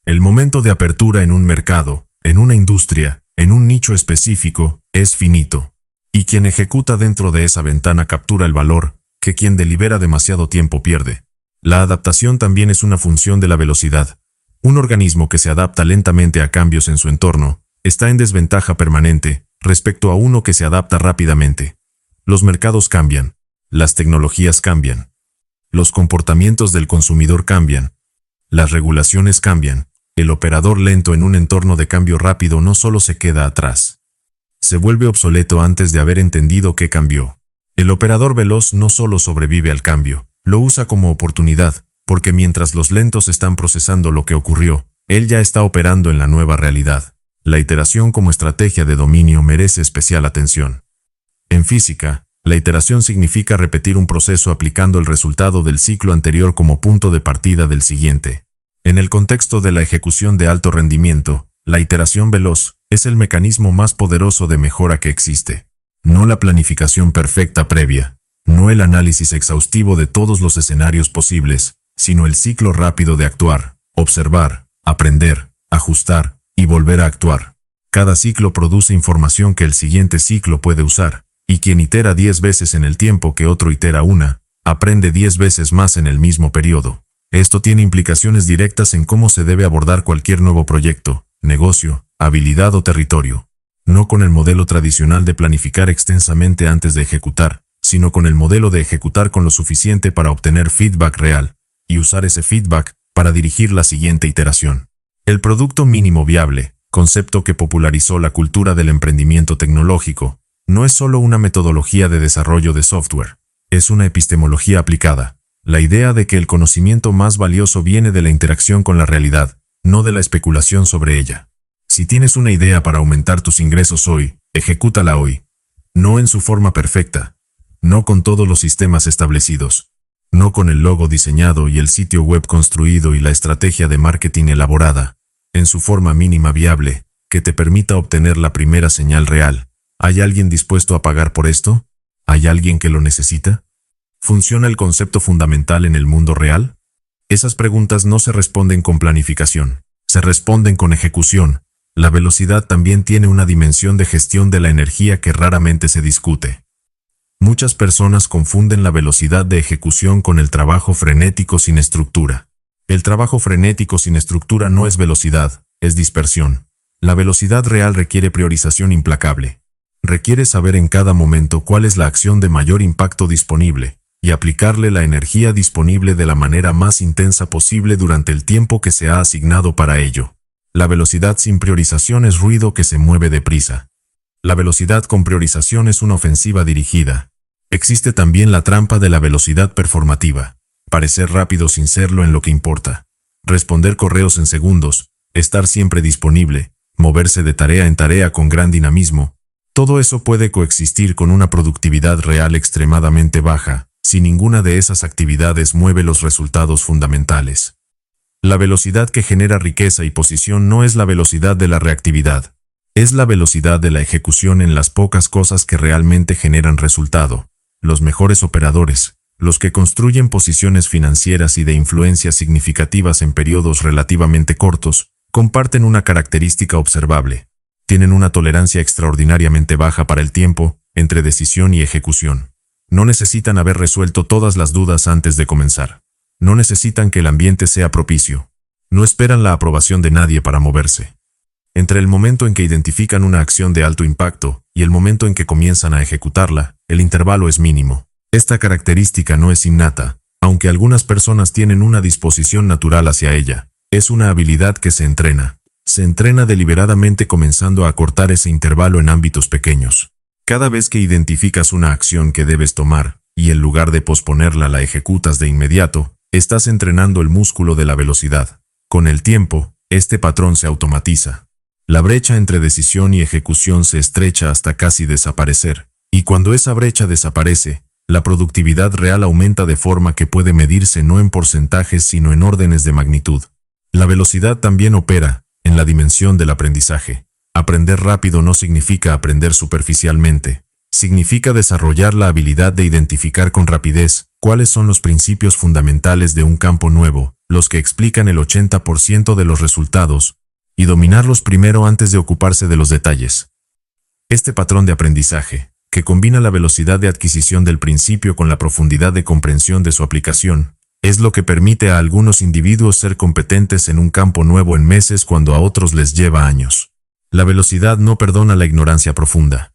El momento de apertura en un mercado, en una industria, en un nicho específico, es finito. Y quien ejecuta dentro de esa ventana captura el valor que quien delibera demasiado tiempo pierde. La adaptación también es una función de la velocidad. Un organismo que se adapta lentamente a cambios en su entorno está en desventaja permanente respecto a uno que se adapta rápidamente. Los mercados cambian, las tecnologías cambian, los comportamientos del consumidor cambian, las regulaciones cambian. El operador lento en un entorno de cambio rápido no solo se queda atrás, se vuelve obsoleto antes de haber entendido qué cambió. El operador veloz no solo sobrevive al cambio, lo usa como oportunidad, porque mientras los lentos están procesando lo que ocurrió, él ya está operando en la nueva realidad. La iteración como estrategia de dominio merece especial atención. En física, la iteración significa repetir un proceso aplicando el resultado del ciclo anterior como punto de partida del siguiente. En el contexto de la ejecución de alto rendimiento, la iteración veloz es el mecanismo más poderoso de mejora que existe. No la planificación perfecta previa, no el análisis exhaustivo de todos los escenarios posibles, sino el ciclo rápido de actuar, observar, aprender, ajustar y volver a actuar. Cada ciclo produce información que el siguiente ciclo puede usar, y quien itera 10 veces en el tiempo que otro itera una, aprende 10 veces más en el mismo periodo. Esto tiene implicaciones directas en cómo se debe abordar cualquier nuevo proyecto, negocio, habilidad o territorio. No con el modelo tradicional de planificar extensamente antes de ejecutar, sino con el modelo de ejecutar con lo suficiente para obtener feedback real, y usar ese feedback para dirigir la siguiente iteración. El producto mínimo viable, concepto que popularizó la cultura del emprendimiento tecnológico, no es solo una metodología de desarrollo de software, es una epistemología aplicada. La idea de que el conocimiento más valioso viene de la interacción con la realidad, no de la especulación sobre ella. Si tienes una idea para aumentar tus ingresos hoy, ejecútala hoy. No en su forma perfecta, no con todos los sistemas establecidos, no con el logo diseñado y el sitio web construido y la estrategia de marketing elaborada, en su forma mínima viable, que te permita obtener la primera señal real. ¿Hay alguien dispuesto a pagar por esto? ¿Hay alguien que lo necesita? ¿Funciona el concepto fundamental en el mundo real? Esas preguntas no se responden con planificación, se responden con ejecución. La velocidad también tiene una dimensión de gestión de la energía que raramente se discute. Muchas personas confunden la velocidad de ejecución con el trabajo frenético sin estructura. El trabajo frenético sin estructura no es velocidad, es dispersión. La velocidad real requiere priorización implacable. Requiere saber en cada momento cuál es la acción de mayor impacto disponible, y aplicarle la energía disponible de la manera más intensa posible durante el tiempo que se ha asignado para ello. La velocidad sin priorización es ruido que se mueve deprisa. La velocidad con priorización es una ofensiva dirigida. Existe también la trampa de la velocidad performativa. Parecer rápido sin serlo en lo que importa. Responder correos en segundos, estar siempre disponible, moverse de tarea en tarea con gran dinamismo. Todo eso puede coexistir con una productividad real extremadamente baja, si ninguna de esas actividades mueve los resultados fundamentales. La velocidad que genera riqueza y posición no es la velocidad de la reactividad. Es la velocidad de la ejecución en las pocas cosas que realmente generan resultado. Los mejores operadores, los que construyen posiciones financieras y de influencia significativas en periodos relativamente cortos, comparten una característica observable. Tienen una tolerancia extraordinariamente baja para el tiempo, entre decisión y ejecución. No necesitan haber resuelto todas las dudas antes de comenzar. No necesitan que el ambiente sea propicio. No esperan la aprobación de nadie para moverse. Entre el momento en que identifican una acción de alto impacto y el momento en que comienzan a ejecutarla, el intervalo es mínimo. Esta característica no es innata, aunque algunas personas tienen una disposición natural hacia ella. Es una habilidad que se entrena. Se entrena deliberadamente comenzando a acortar ese intervalo en ámbitos pequeños. Cada vez que identificas una acción que debes tomar, y en lugar de posponerla la ejecutas de inmediato, estás entrenando el músculo de la velocidad. Con el tiempo, este patrón se automatiza. La brecha entre decisión y ejecución se estrecha hasta casi desaparecer, y cuando esa brecha desaparece, la productividad real aumenta de forma que puede medirse no en porcentajes sino en órdenes de magnitud. La velocidad también opera en la dimensión del aprendizaje. Aprender rápido no significa aprender superficialmente. Significa desarrollar la habilidad de identificar con rapidez cuáles son los principios fundamentales de un campo nuevo, los que explican el 80% de los resultados, y dominarlos primero antes de ocuparse de los detalles. Este patrón de aprendizaje, que combina la velocidad de adquisición del principio con la profundidad de comprensión de su aplicación, es lo que permite a algunos individuos ser competentes en un campo nuevo en meses cuando a otros les lleva años. La velocidad no perdona la ignorancia profunda.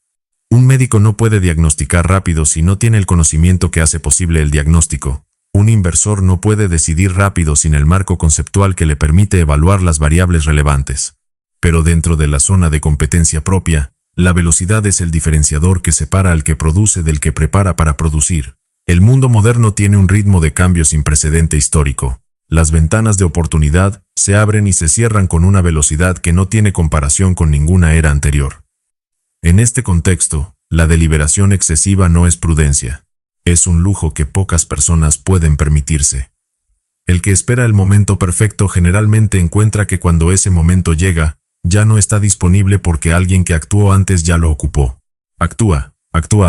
Un médico no puede diagnosticar rápido si no tiene el conocimiento que hace posible el diagnóstico. Un inversor no puede decidir rápido sin el marco conceptual que le permite evaluar las variables relevantes. Pero dentro de la zona de competencia propia, la velocidad es el diferenciador que separa al que produce del que prepara para producir. El mundo moderno tiene un ritmo de cambio sin precedente histórico. Las ventanas de oportunidad se abren y se cierran con una velocidad que no tiene comparación con ninguna era anterior. En este contexto, la deliberación excesiva no es prudencia. Es un lujo que pocas personas pueden permitirse. El que espera el momento perfecto generalmente encuentra que cuando ese momento llega, ya no está disponible porque alguien que actuó antes ya lo ocupó. Actúa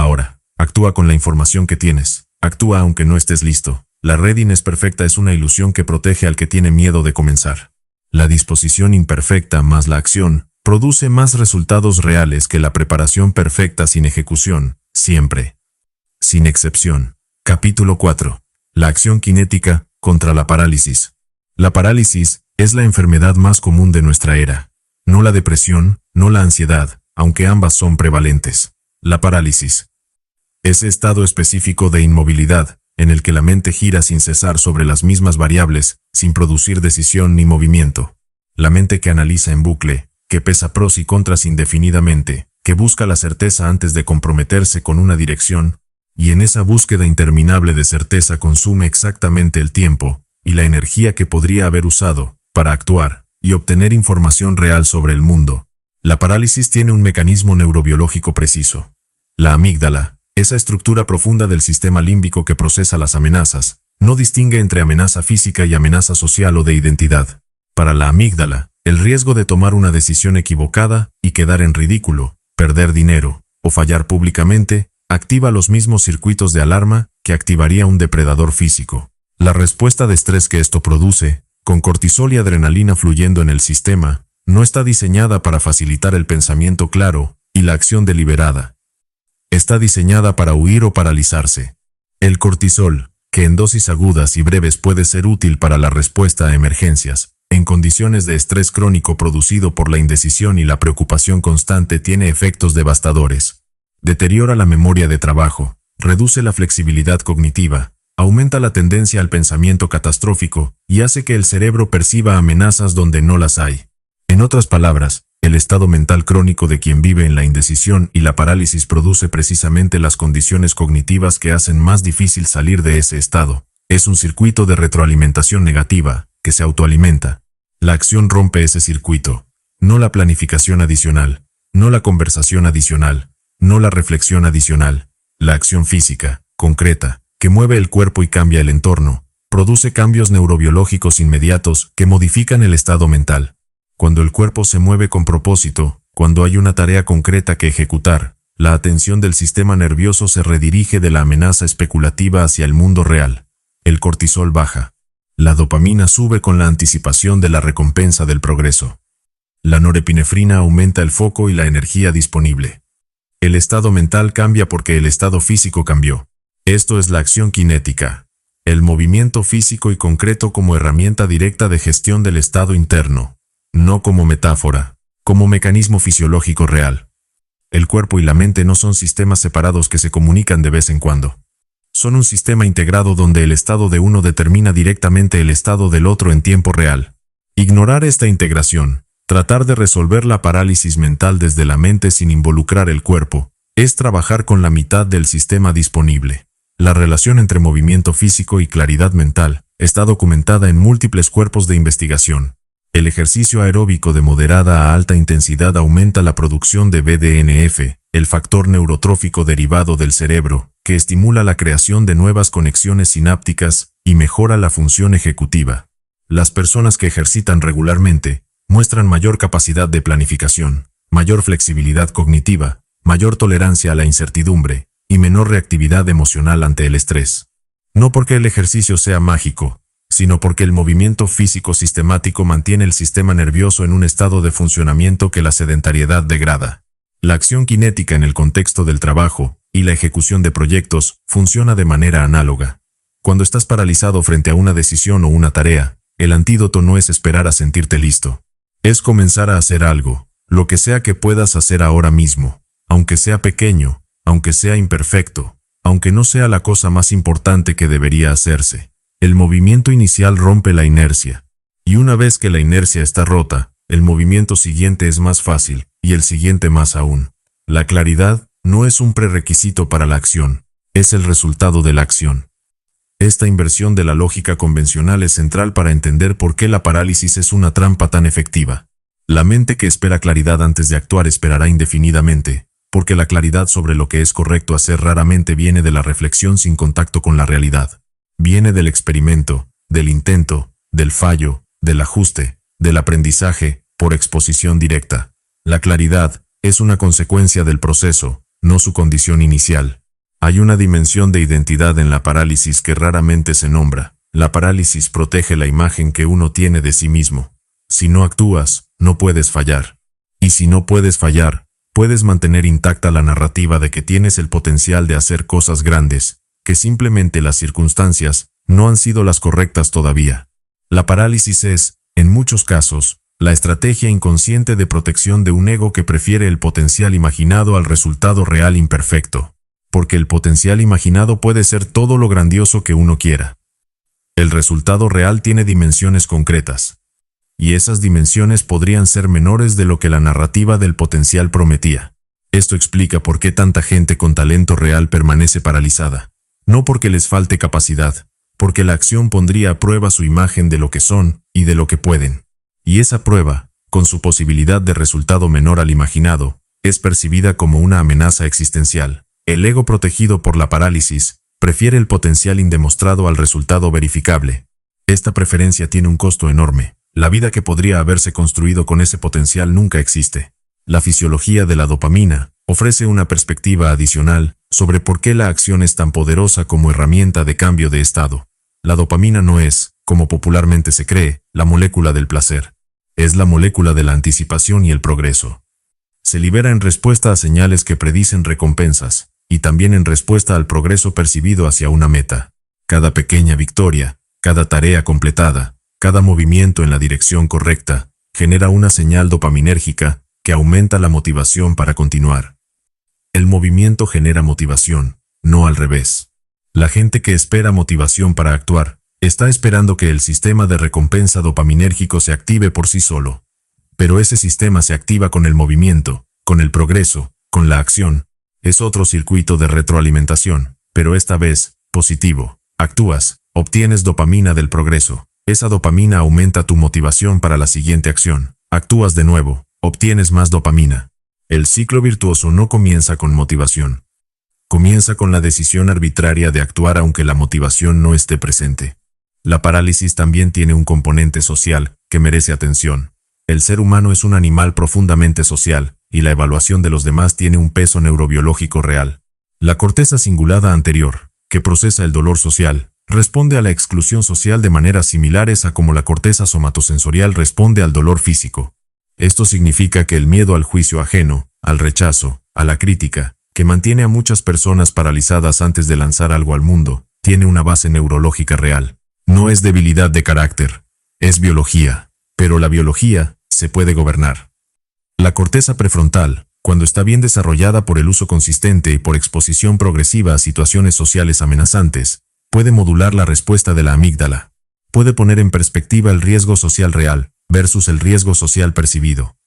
ahora. Actúa con la información que tienes. Actúa aunque no estés listo. La readiness perfecta es una ilusión que protege al que tiene miedo de comenzar. La disposición imperfecta más la acción produce más resultados reales que la preparación perfecta sin ejecución, siempre. Sin excepción. Capítulo 4. La acción cinética contra la parálisis. La parálisis es la enfermedad más común de nuestra era. No la depresión, no la ansiedad, aunque ambas son prevalentes. La parálisis. Ese estado específico de inmovilidad, en el que la mente gira sin cesar sobre las mismas variables, sin producir decisión ni movimiento. La mente que analiza en bucle, que pesa pros y contras indefinidamente, que busca la certeza antes de comprometerse con una dirección, y en esa búsqueda interminable de certeza consume exactamente el tiempo y la energía que podría haber usado para actuar y obtener información real sobre el mundo. La parálisis tiene un mecanismo neurobiológico preciso. La amígdala, esa estructura profunda del sistema límbico que procesa las amenazas, no distingue entre amenaza física y amenaza social o de identidad. Para la amígdala, el riesgo de tomar una decisión equivocada y quedar en ridículo, perder dinero o fallar públicamente, activa los mismos circuitos de alarma que activaría un depredador físico. La respuesta de estrés que esto produce, con cortisol y adrenalina fluyendo en el sistema, no está diseñada para facilitar el pensamiento claro y la acción deliberada. Está diseñada para huir o paralizarse. El cortisol, que en dosis agudas y breves puede ser útil para la respuesta a emergencias. En condiciones de estrés crónico producido por la indecisión y la preocupación constante tiene efectos devastadores. Deteriora la memoria de trabajo, reduce la flexibilidad cognitiva, aumenta la tendencia al pensamiento catastrófico y hace que el cerebro perciba amenazas donde no las hay. En otras palabras, el estado mental crónico de quien vive en la indecisión y la parálisis produce precisamente las condiciones cognitivas que hacen más difícil salir de ese estado. Es un circuito de retroalimentación negativa, que se autoalimenta. La acción rompe ese circuito, no la planificación adicional, no la conversación adicional, no la reflexión adicional. La acción física, concreta, que mueve el cuerpo y cambia el entorno, produce cambios neurobiológicos inmediatos que modifican el estado mental. Cuando el cuerpo se mueve con propósito, cuando hay una tarea concreta que ejecutar, la atención del sistema nervioso se redirige de la amenaza especulativa hacia el mundo real. El cortisol baja. La dopamina sube con la anticipación de la recompensa del progreso. La norepinefrina aumenta el foco y la energía disponible. El estado mental cambia porque el estado físico cambió. Esto es la acción cinética, el movimiento físico y concreto como herramienta directa de gestión del estado interno, no como metáfora, como mecanismo fisiológico real. El cuerpo y la mente no son sistemas separados que se comunican de vez en cuando. Son un sistema integrado donde el estado de uno determina directamente el estado del otro en tiempo real. Ignorar esta integración, tratar de resolver la parálisis mental desde la mente sin involucrar el cuerpo, es trabajar con la mitad del sistema disponible. La relación entre movimiento físico y claridad mental está documentada en múltiples cuerpos de investigación. El ejercicio aeróbico de moderada a alta intensidad aumenta la producción de BDNF, el factor neurotrófico derivado del cerebro, que estimula la creación de nuevas conexiones sinápticas y mejora la función ejecutiva. Las personas que ejercitan regularmente muestran mayor capacidad de planificación, mayor flexibilidad cognitiva, mayor tolerancia a la incertidumbre y menor reactividad emocional ante el estrés. No porque el ejercicio sea mágico, sino porque el movimiento físico sistemático mantiene el sistema nervioso en un estado de funcionamiento que la sedentariedad degrada. La acción cinética en el contexto del trabajo y la ejecución de proyectos funciona de manera análoga. Cuando estás paralizado frente a una decisión o una tarea, el antídoto no es esperar a sentirte listo. Es comenzar a hacer algo, lo que sea que puedas hacer ahora mismo, aunque sea pequeño, aunque sea imperfecto, aunque no sea la cosa más importante que debería hacerse. El movimiento inicial rompe la inercia, y una vez que la inercia está rota, el movimiento siguiente es más fácil, y el siguiente más aún. La claridad no es un prerequisito para la acción, es el resultado de la acción. Esta inversión de la lógica convencional es central para entender por qué la parálisis es una trampa tan efectiva. La mente que espera claridad antes de actuar esperará indefinidamente, porque la claridad sobre lo que es correcto hacer raramente viene de la reflexión sin contacto con la realidad. Viene del experimento, del intento, del fallo, del ajuste, del aprendizaje, por exposición directa. La claridad es una consecuencia del proceso, no su condición inicial. Hay una dimensión de identidad en la parálisis que raramente se nombra. La parálisis protege la imagen que uno tiene de sí mismo. Si no actúas, no puedes fallar. Y si no puedes fallar, puedes mantener intacta la narrativa de que tienes el potencial de hacer cosas grandes, que simplemente las circunstancias no han sido las correctas todavía. La parálisis es, en muchos casos, la estrategia inconsciente de protección de un ego que prefiere el potencial imaginado al resultado real imperfecto, porque el potencial imaginado puede ser todo lo grandioso que uno quiera. El resultado real tiene dimensiones concretas, y esas dimensiones podrían ser menores de lo que la narrativa del potencial prometía. Esto explica por qué tanta gente con talento real permanece paralizada. No porque les falte capacidad, porque la acción pondría a prueba su imagen de lo que son y de lo que pueden. Y esa prueba, con su posibilidad de resultado menor al imaginado, es percibida como una amenaza existencial. El ego protegido por la parálisis prefiere el potencial indemostrado al resultado verificable. Esta preferencia tiene un costo enorme. La vida que podría haberse construido con ese potencial nunca existe. La fisiología de la dopamina ofrece una perspectiva adicional sobre por qué la acción es tan poderosa como herramienta de cambio de estado. La dopamina no es, como popularmente se cree, la molécula del placer. Es la molécula de la anticipación y el progreso. Se libera en respuesta a señales que predicen recompensas, y también en respuesta al progreso percibido hacia una meta. Cada pequeña victoria, cada tarea completada, cada movimiento en la dirección correcta, genera una señal dopaminérgica que aumenta la motivación para continuar. El movimiento genera motivación, no al revés. La gente que espera motivación para actuar, está esperando que el sistema de recompensa dopaminérgico se active por sí solo. Pero ese sistema se activa con el movimiento, con el progreso, con la acción. Es otro circuito de retroalimentación, pero esta vez, positivo. Actúas, obtienes dopamina del progreso. Esa dopamina aumenta tu motivación para la siguiente acción. Actúas de nuevo, obtienes más dopamina. El ciclo virtuoso no comienza con motivación. Comienza con la decisión arbitraria de actuar aunque la motivación no esté presente. La parálisis también tiene un componente social que merece atención. El ser humano es un animal profundamente social, y la evaluación de los demás tiene un peso neurobiológico real. La corteza cingulada anterior, que procesa el dolor social, responde a la exclusión social de maneras similares a como la corteza somatosensorial responde al dolor físico. Esto significa que el miedo al juicio ajeno, al rechazo, a la crítica, que mantiene a muchas personas paralizadas antes de lanzar algo al mundo, tiene una base neurológica real. No es debilidad de carácter, es biología, pero la biología se puede gobernar. La corteza prefrontal, cuando está bien desarrollada por el uso consistente y por exposición progresiva a situaciones sociales amenazantes, puede modular la respuesta de la amígdala. Puede poner en perspectiva el riesgo social real versus el riesgo social percibido.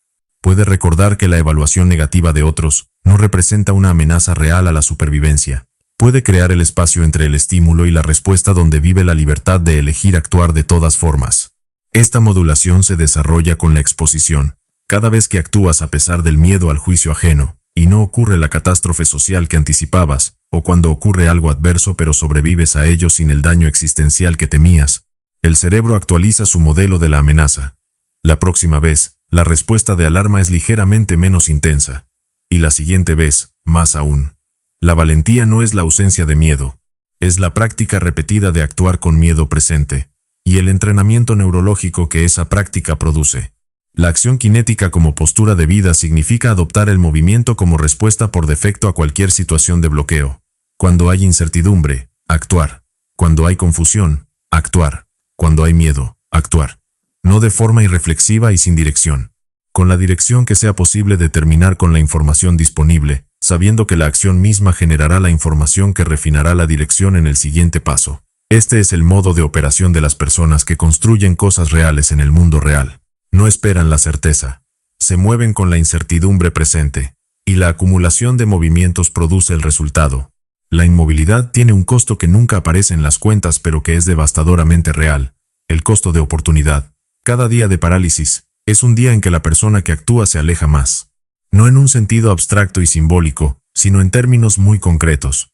Puede recordar que la evaluación negativa de otros no representa una amenaza real a la supervivencia. Puede crear el espacio entre el estímulo y la respuesta donde vive la libertad de elegir actuar de todas formas. Esta modulación se desarrolla con la exposición. Cada vez que actúas a pesar del miedo al juicio ajeno, y no ocurre la catástrofe social que anticipabas, o cuando ocurre algo adverso pero sobrevives a ello sin el daño existencial que temías, el cerebro actualiza su modelo de la amenaza. La próxima vez, la respuesta de alarma es ligeramente menos intensa. Y la siguiente vez, más aún. La valentía no es la ausencia de miedo, es la práctica repetida de actuar con miedo presente, y el entrenamiento neurológico que esa práctica produce. La acción cinética como postura de vida significa adoptar el movimiento como respuesta por defecto a cualquier situación de bloqueo. Cuando hay incertidumbre, actuar. Cuando hay confusión, actuar. Cuando hay miedo, actuar. No de forma irreflexiva y sin dirección. Con la dirección que sea posible determinar con la información disponible, sabiendo que la acción misma generará la información que refinará la dirección en el siguiente paso. Este es el modo de operación de las personas que construyen cosas reales en el mundo real. No esperan la certeza. Se mueven con la incertidumbre presente, y la acumulación de movimientos produce el resultado. La inmovilidad tiene un costo que nunca aparece en las cuentas pero que es devastadoramente real. El costo de oportunidad. Cada día de parálisis es un día en que la persona que actúa se aleja más. No en un sentido abstracto y simbólico, sino en términos muy concretos.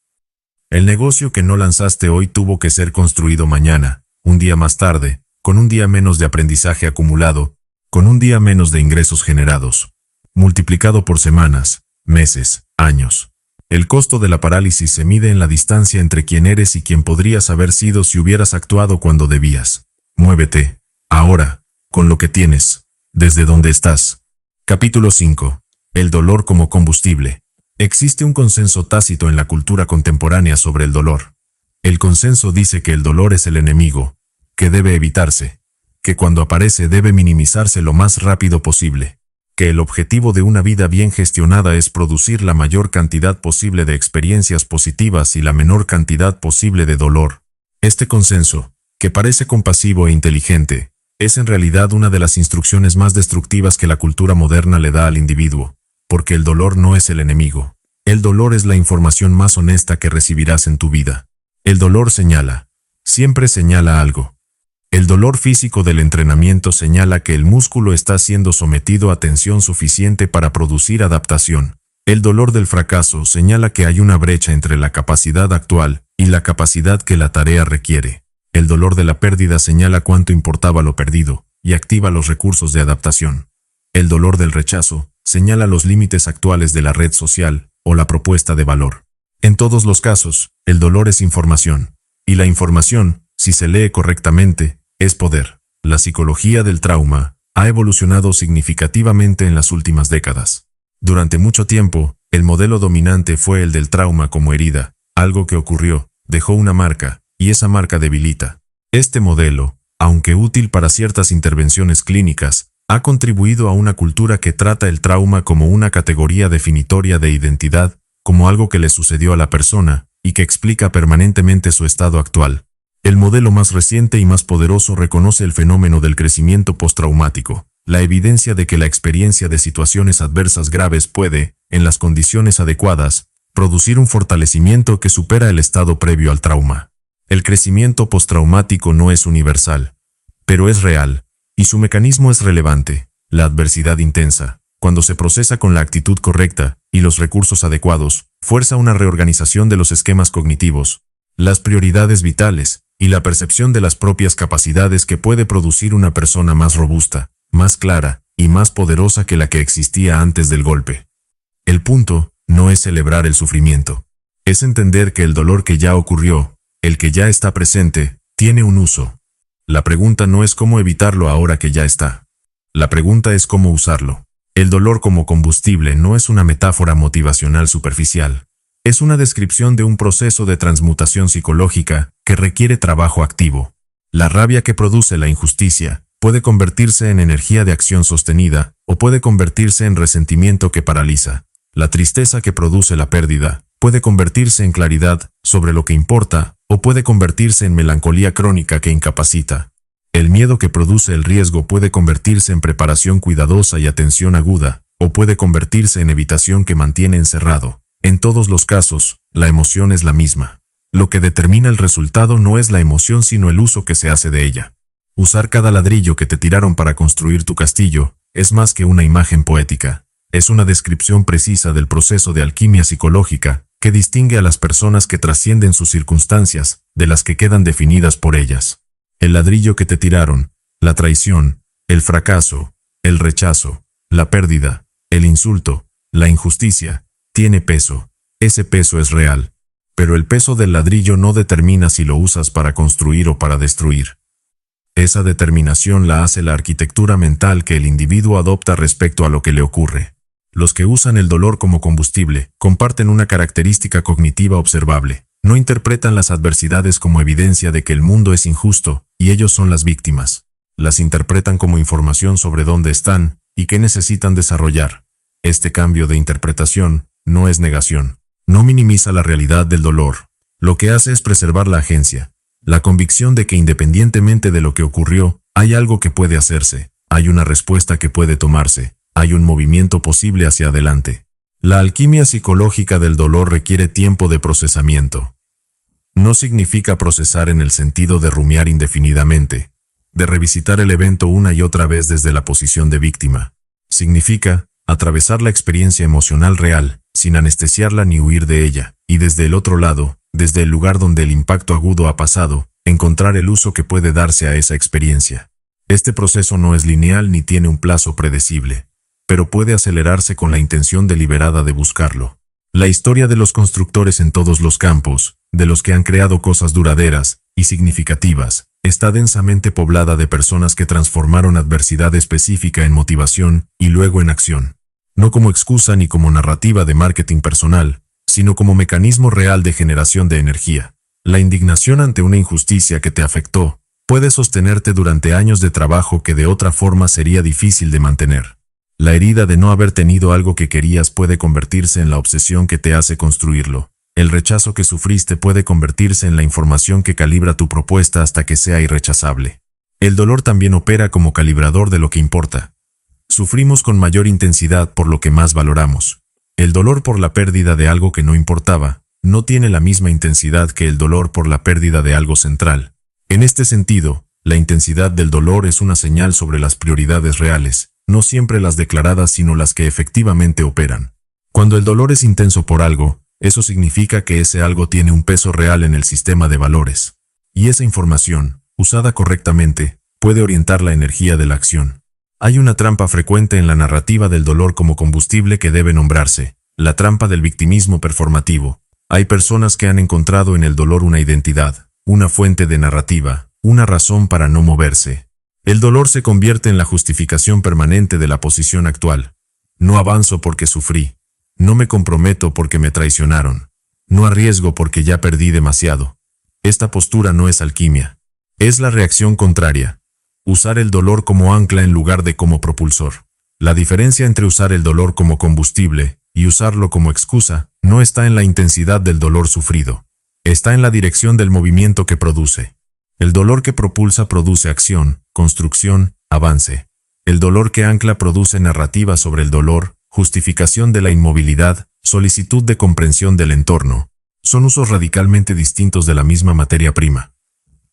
El negocio que no lanzaste hoy tuvo que ser construido mañana, un día más tarde, con un día menos de aprendizaje acumulado, con un día menos de ingresos generados, multiplicado por semanas, meses, años. El costo de la parálisis se mide en la distancia entre quién eres y quién podrías haber sido si hubieras actuado cuando debías. Muévete, ahora, con lo que tienes, desde donde estás. Capítulo 5. El dolor como combustible. Existe un consenso tácito en la cultura contemporánea sobre el dolor. El consenso dice que el dolor es el enemigo, que debe evitarse, que cuando aparece debe minimizarse lo más rápido posible, que el objetivo de una vida bien gestionada es producir la mayor cantidad posible de experiencias positivas y la menor cantidad posible de dolor. Este consenso, que parece compasivo e inteligente, es en realidad una de las instrucciones más destructivas que la cultura moderna le da al individuo, porque el dolor no es el enemigo. El dolor es la información más honesta que recibirás en tu vida. El dolor señala, siempre señala algo. El dolor físico del entrenamiento señala que el músculo está siendo sometido a tensión suficiente para producir adaptación. El dolor del fracaso señala que hay una brecha entre la capacidad actual y la capacidad que la tarea requiere. El dolor de la pérdida señala cuánto importaba lo perdido y activa los recursos de adaptación. El dolor del rechazo señala los límites actuales de la red social o la propuesta de valor. En todos los casos, el dolor es información, y la información, si se lee correctamente, es poder. La psicología del trauma ha evolucionado significativamente en las últimas décadas. Durante mucho tiempo, el modelo dominante fue el del trauma como herida, algo que ocurrió, dejó una marca, y esa marca debilita. Este modelo, aunque útil para ciertas intervenciones clínicas, ha contribuido a una cultura que trata el trauma como una categoría definitoria de identidad, como algo que le sucedió a la persona, y que explica permanentemente su estado actual. El modelo más reciente y más poderoso reconoce el fenómeno del crecimiento postraumático, la evidencia de que la experiencia de situaciones adversas graves puede, en las condiciones adecuadas, producir un fortalecimiento que supera el estado previo al trauma. El crecimiento postraumático no es universal, pero es real, y su mecanismo es relevante. La adversidad intensa, cuando se procesa con la actitud correcta y los recursos adecuados, fuerza una reorganización de los esquemas cognitivos, las prioridades vitales y la percepción de las propias capacidades que puede producir una persona más robusta, más clara y más poderosa que la que existía antes del golpe. El punto no es celebrar el sufrimiento, es entender que el dolor que ya ocurrió, el que ya está presente, tiene un uso. La pregunta no es cómo evitarlo ahora que ya está. La pregunta es cómo usarlo. El dolor como combustible no es una metáfora motivacional superficial. Es una descripción de un proceso de transmutación psicológica que requiere trabajo activo. La rabia que produce la injusticia puede convertirse en energía de acción sostenida o puede convertirse en resentimiento que paraliza. La tristeza que produce la pérdida puede convertirse en claridad sobre lo que importa o puede convertirse en melancolía crónica que incapacita. El miedo que produce el riesgo puede convertirse en preparación cuidadosa y atención aguda, o puede convertirse en evitación que mantiene encerrado. En todos los casos, la emoción es la misma. Lo que determina el resultado no es la emoción sino el uso que se hace de ella. Usar cada ladrillo que te tiraron para construir tu castillo es más que una imagen poética. Es una descripción precisa del proceso de alquimia psicológica que distingue a las personas que trascienden sus circunstancias de las que quedan definidas por ellas. El ladrillo que te tiraron, la traición, el fracaso, el rechazo, la pérdida, el insulto, la injusticia, tiene peso. Ese peso es real. Pero el peso del ladrillo no determina si lo usas para construir o para destruir. Esa determinación la hace la arquitectura mental que el individuo adopta respecto a lo que le ocurre. Los que usan el dolor como combustible comparten una característica cognitiva observable. No interpretan las adversidades como evidencia de que el mundo es injusto y ellos son las víctimas. Las interpretan como información sobre dónde están y qué necesitan desarrollar. Este cambio de interpretación no es negación. No minimiza la realidad del dolor. Lo que hace es preservar la agencia, la convicción de que independientemente de lo que ocurrió, hay algo que puede hacerse, hay una respuesta que puede tomarse, hay un movimiento posible hacia adelante. La alquimia psicológica del dolor requiere tiempo de procesamiento. No significa procesar en el sentido de rumiar indefinidamente, de revisitar el evento una y otra vez desde la posición de víctima. Significa atravesar la experiencia emocional real, sin anestesiarla ni huir de ella, y desde el otro lado, desde el lugar donde el impacto agudo ha pasado, encontrar el uso que puede darse a esa experiencia. Este proceso no es lineal ni tiene un plazo predecible, pero puede acelerarse con la intención deliberada de buscarlo. La historia de los constructores en todos los campos, de los que han creado cosas duraderas y significativas, está densamente poblada de personas que transformaron adversidad específica en motivación y luego en acción. No como excusa ni como narrativa de marketing personal, sino como mecanismo real de generación de energía. La indignación ante una injusticia que te afectó puede sostenerte durante años de trabajo que de otra forma sería difícil de mantener. La herida de no haber tenido algo que querías puede convertirse en la obsesión que te hace construirlo. El rechazo que sufriste puede convertirse en la información que calibra tu propuesta hasta que sea irrechazable. El dolor también opera como calibrador de lo que importa. Sufrimos con mayor intensidad por lo que más valoramos. El dolor por la pérdida de algo que no importaba no tiene la misma intensidad que el dolor por la pérdida de algo central. En este sentido, la intensidad del dolor es una señal sobre las prioridades reales, no siempre las declaradas sino las que efectivamente operan. Cuando el dolor es intenso por algo, eso significa que ese algo tiene un peso real en el sistema de valores. Y esa información, usada correctamente, puede orientar la energía de la acción. Hay una trampa frecuente en la narrativa del dolor como combustible que debe nombrarse, la trampa del victimismo performativo. Hay personas que han encontrado en el dolor una identidad, una fuente de narrativa, una razón para no moverse. El dolor se convierte en la justificación permanente de la posición actual. No avanzo porque sufrí. No me comprometo porque me traicionaron. No arriesgo porque ya perdí demasiado. Esta postura no es alquimia. Es la reacción contraria. Usar el dolor como ancla en lugar de como propulsor. La diferencia entre usar el dolor como combustible y usarlo como excusa no está en la intensidad del dolor sufrido. Está en la dirección del movimiento que produce. El dolor que propulsa produce acción, construcción, avance. El dolor que ancla produce narrativa sobre el dolor, justificación de la inmovilidad, solicitud de comprensión del entorno. Son usos radicalmente distintos de la misma materia prima.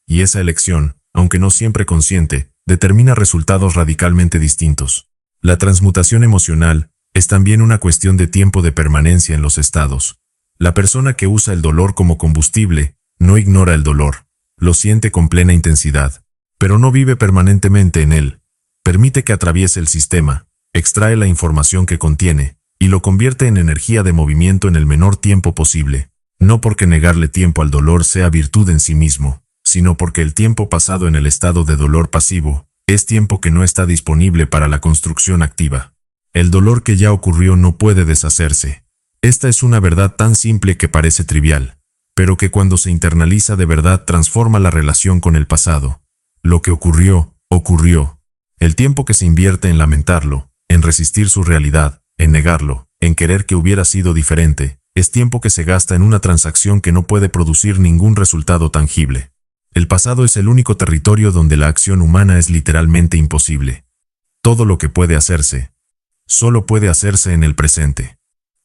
Y esa elección, aunque no siempre consciente, determina resultados radicalmente distintos. La transmutación emocional es también una cuestión de tiempo de permanencia en los estados. La persona que usa el dolor como combustible no ignora el dolor, lo siente con plena intensidad, pero no vive permanentemente en él. Permite que atraviese el sistema, extrae la información que contiene y lo convierte en energía de movimiento en el menor tiempo posible, no porque negarle tiempo al dolor sea virtud en sí mismo, sino porque el tiempo pasado en el estado de dolor pasivo es tiempo que no está disponible para la construcción activa. El dolor que ya ocurrió no puede deshacerse. Esta es una verdad tan simple que parece trivial, pero que cuando se internaliza de verdad transforma la relación con el pasado. Lo que ocurrió, ocurrió. El tiempo que se invierte en lamentarlo, en resistir su realidad, en negarlo, en querer que hubiera sido diferente, es tiempo que se gasta en una transacción que no puede producir ningún resultado tangible. El pasado es el único territorio donde la acción humana es literalmente imposible. Todo lo que puede hacerse, solo puede hacerse en el presente.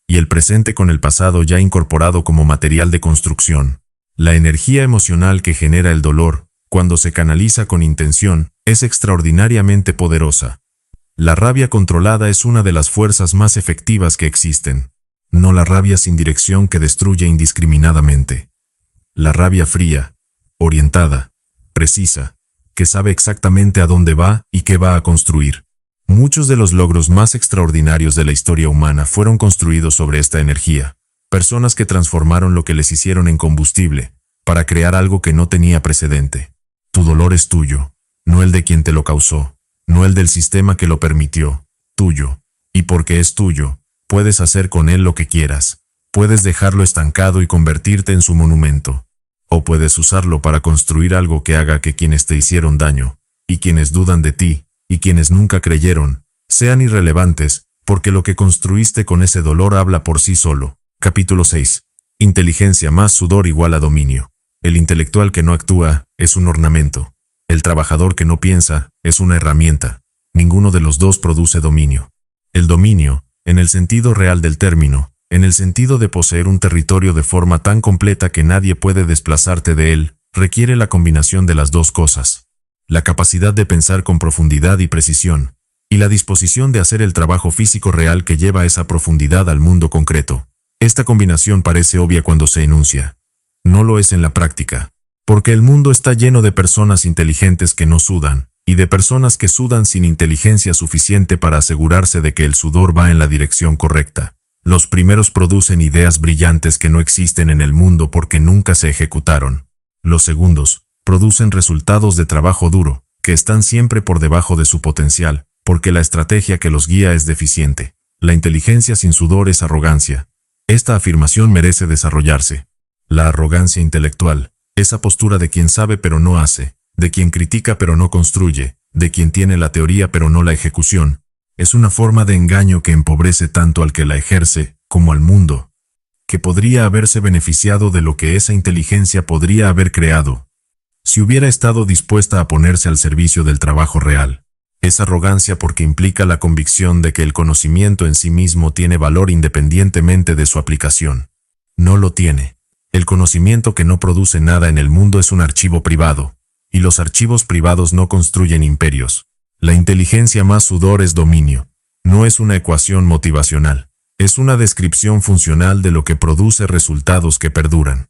Y el presente con el pasado ya incorporado como material de construcción. La energía emocional que genera el dolor, cuando se canaliza con intención, es extraordinariamente poderosa. La rabia controlada es una de las fuerzas más efectivas que existen. No la rabia sin dirección que destruye indiscriminadamente. La rabia fría, orientada, precisa, que sabe exactamente a dónde va y qué va a construir. Muchos de los logros más extraordinarios de la historia humana fueron construidos sobre esta energía. Personas que transformaron lo que les hicieron en combustible, para crear algo que no tenía precedente. Tu dolor es tuyo, no el de quien te lo causó, no el del sistema que lo permitió, tuyo. Y porque es tuyo, puedes hacer con él lo que quieras. Puedes dejarlo estancado y convertirte en su monumento. O puedes usarlo para construir algo que haga que quienes te hicieron daño, y quienes dudan de ti, y quienes nunca creyeron, sean irrelevantes, porque lo que construiste con ese dolor habla por sí solo. Capítulo 6. Inteligencia más sudor igual a dominio. El intelectual que no actúa es un ornamento. El trabajador que no piensa es una herramienta. Ninguno de los dos produce dominio. El dominio, en el sentido real del término, en el sentido de poseer un territorio de forma tan completa que nadie puede desplazarte de él, requiere la combinación de las dos cosas. La capacidad de pensar con profundidad y precisión, y la disposición de hacer el trabajo físico real que lleva esa profundidad al mundo concreto. Esta combinación parece obvia cuando se enuncia. No lo es en la práctica, porque el mundo está lleno de personas inteligentes que no sudan, y de personas que sudan sin inteligencia suficiente para asegurarse de que el sudor va en la dirección correcta. Los primeros producen ideas brillantes que no existen en el mundo porque nunca se ejecutaron. Los segundos producen resultados de trabajo duro, que están siempre por debajo de su potencial, porque la estrategia que los guía es deficiente. La inteligencia sin sudor es arrogancia. Esta afirmación merece desarrollarse. La arrogancia intelectual, esa postura de quien sabe pero no hace, de quien critica pero no construye, de quien tiene la teoría pero no la ejecución, es una forma de engaño que empobrece tanto al que la ejerce como al mundo, que podría haberse beneficiado de lo que esa inteligencia podría haber creado, si hubiera estado dispuesta a ponerse al servicio del trabajo real. Es arrogancia porque implica la convicción de que el conocimiento en sí mismo tiene valor independientemente de su aplicación. No lo tiene. El conocimiento que no produce nada en el mundo es un archivo privado, y los archivos privados no construyen imperios. La inteligencia más sudor es dominio. No es una ecuación motivacional. Es una descripción funcional de lo que produce resultados que perduran.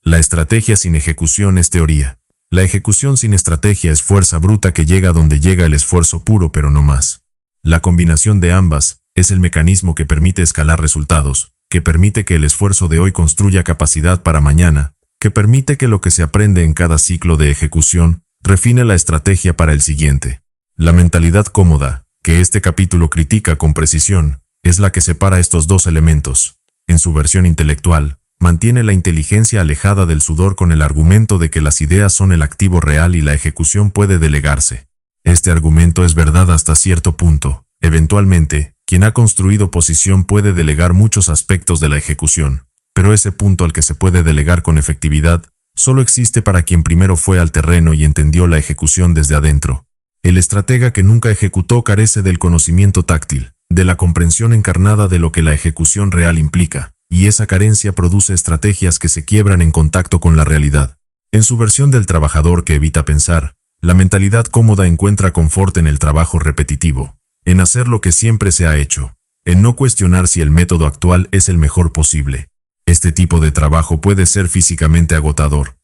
La estrategia sin ejecución es teoría. La ejecución sin estrategia es fuerza bruta que llega donde llega el esfuerzo puro pero no más. La combinación de ambas es el mecanismo que permite escalar resultados, que permite que el esfuerzo de hoy construya capacidad para mañana, que permite que lo que se aprende en cada ciclo de ejecución refine la estrategia para el siguiente. La mentalidad cómoda, que este capítulo critica con precisión, es la que separa estos dos elementos. En su versión intelectual, mantiene la inteligencia alejada del sudor con el argumento de que las ideas son el activo real y la ejecución puede delegarse. Este argumento es verdad hasta cierto punto. Eventualmente, quien ha construido posición puede delegar muchos aspectos de la ejecución, pero ese punto al que se puede delegar con efectividad solo existe para quien primero fue al terreno y entendió la ejecución desde adentro. El estratega que nunca ejecutó carece del conocimiento táctil, de la comprensión encarnada de lo que la ejecución real implica, y esa carencia produce estrategias que se quiebran en contacto con la realidad. En su versión del trabajador que evita pensar, la mentalidad cómoda encuentra confort en el trabajo repetitivo, en hacer lo que siempre se ha hecho, en no cuestionar si el método actual es el mejor posible. Este tipo de trabajo puede ser físicamente agotador.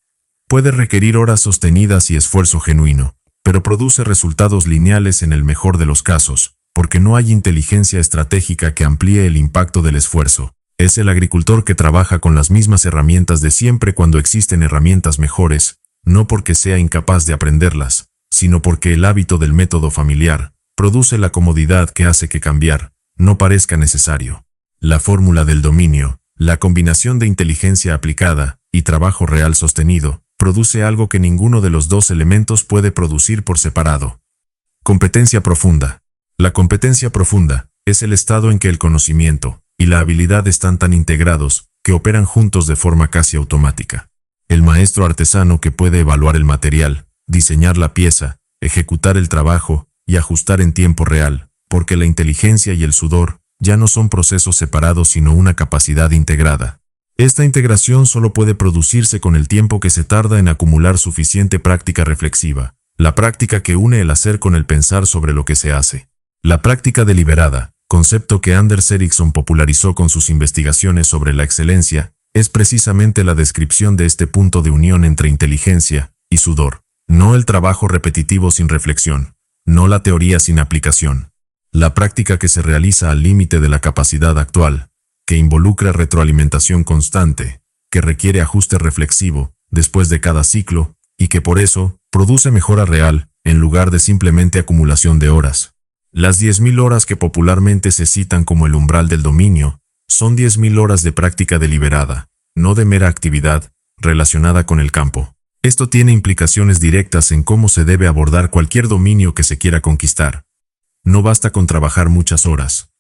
Puede requerir horas sostenidas y esfuerzo genuino, pero produce resultados lineales en el mejor de los casos, porque no hay inteligencia estratégica que amplíe el impacto del esfuerzo. Es el agricultor que trabaja con las mismas herramientas de siempre cuando existen herramientas mejores, no porque sea incapaz de aprenderlas, sino porque el hábito del método familiar produce la comodidad que hace que cambiar no parezca necesario. La fórmula del dominio, la combinación de inteligencia aplicada y trabajo real sostenido, produce algo que ninguno de los dos elementos puede producir por separado. Competencia profunda. La competencia profunda es el estado en que el conocimiento y la habilidad están tan integrados que operan juntos de forma casi automática. El maestro artesano que puede evaluar el material, diseñar la pieza, ejecutar el trabajo y ajustar en tiempo real, porque la inteligencia y el sudor ya no son procesos separados sino una capacidad integrada. Esta integración solo puede producirse con el tiempo que se tarda en acumular suficiente práctica reflexiva, la práctica que une el hacer con el pensar sobre lo que se hace. La práctica deliberada, concepto que Anders Ericsson popularizó con sus investigaciones sobre la excelencia, es precisamente la descripción de este punto de unión entre inteligencia y sudor, no el trabajo repetitivo sin reflexión, no la teoría sin aplicación. La práctica que se realiza al límite de la capacidad actual, que involucra retroalimentación constante, que requiere ajuste reflexivo después de cada ciclo y que por eso produce mejora real en lugar de simplemente acumulación de horas. Las 10.000 horas que popularmente se citan como el umbral del dominio son 10.000 horas de práctica deliberada, no de mera actividad relacionada con el campo. Esto tiene implicaciones directas en cómo se debe abordar cualquier dominio que se quiera conquistar. No basta con trabajar muchas horas.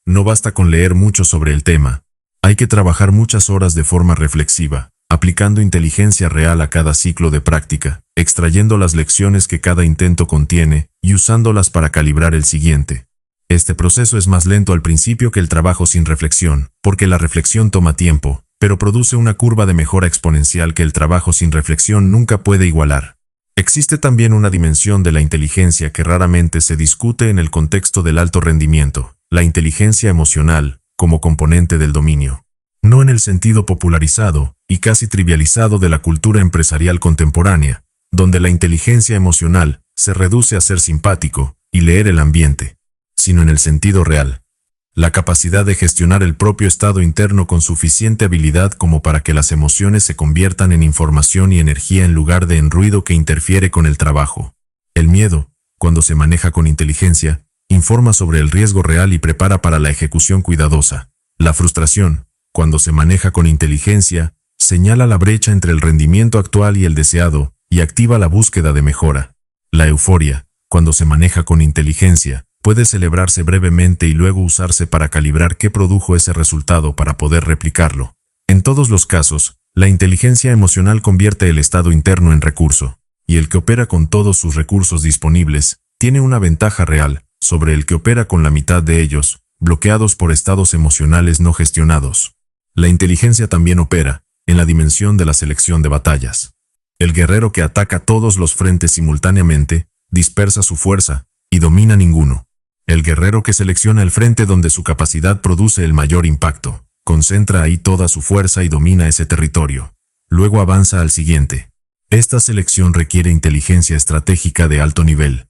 No basta con leer mucho sobre el tema. Hay que trabajar muchas horas de forma reflexiva, aplicando inteligencia real a cada ciclo de práctica, extrayendo las lecciones que cada intento contiene y usándolas para calibrar el siguiente. Este proceso es más lento al principio que el trabajo sin reflexión, porque la reflexión toma tiempo, pero produce una curva de mejora exponencial que el trabajo sin reflexión nunca puede igualar. Existe también una dimensión de la inteligencia que raramente se discute en el contexto del alto rendimiento, la inteligencia emocional, como componente del dominio. No en el sentido popularizado y casi trivializado de la cultura empresarial contemporánea, donde la inteligencia emocional se reduce a ser simpático y leer el ambiente, sino en el sentido real. La capacidad de gestionar el propio estado interno con suficiente habilidad como para que las emociones se conviertan en información y energía en lugar de en ruido que interfiere con el trabajo. El miedo, cuando se maneja con inteligencia, informa sobre el riesgo real y prepara para la ejecución cuidadosa. La frustración, cuando se maneja con inteligencia, señala la brecha entre el rendimiento actual y el deseado y activa la búsqueda de mejora. La euforia, cuando se maneja con inteligencia, puede celebrarse brevemente y luego usarse para calibrar qué produjo ese resultado para poder replicarlo. En todos los casos, la inteligencia emocional convierte el estado interno en recurso, y el que opera con todos sus recursos disponibles tiene una ventaja real sobre el que opera con la mitad de ellos, bloqueados por estados emocionales no gestionados. La inteligencia también opera en la dimensión de la selección de batallas. El guerrero que ataca todos los frentes simultáneamente, dispersa su fuerza y domina ninguno. El guerrero que selecciona el frente donde su capacidad produce el mayor impacto, concentra ahí toda su fuerza y domina ese territorio. Luego avanza al siguiente. Esta selección requiere inteligencia estratégica de alto nivel.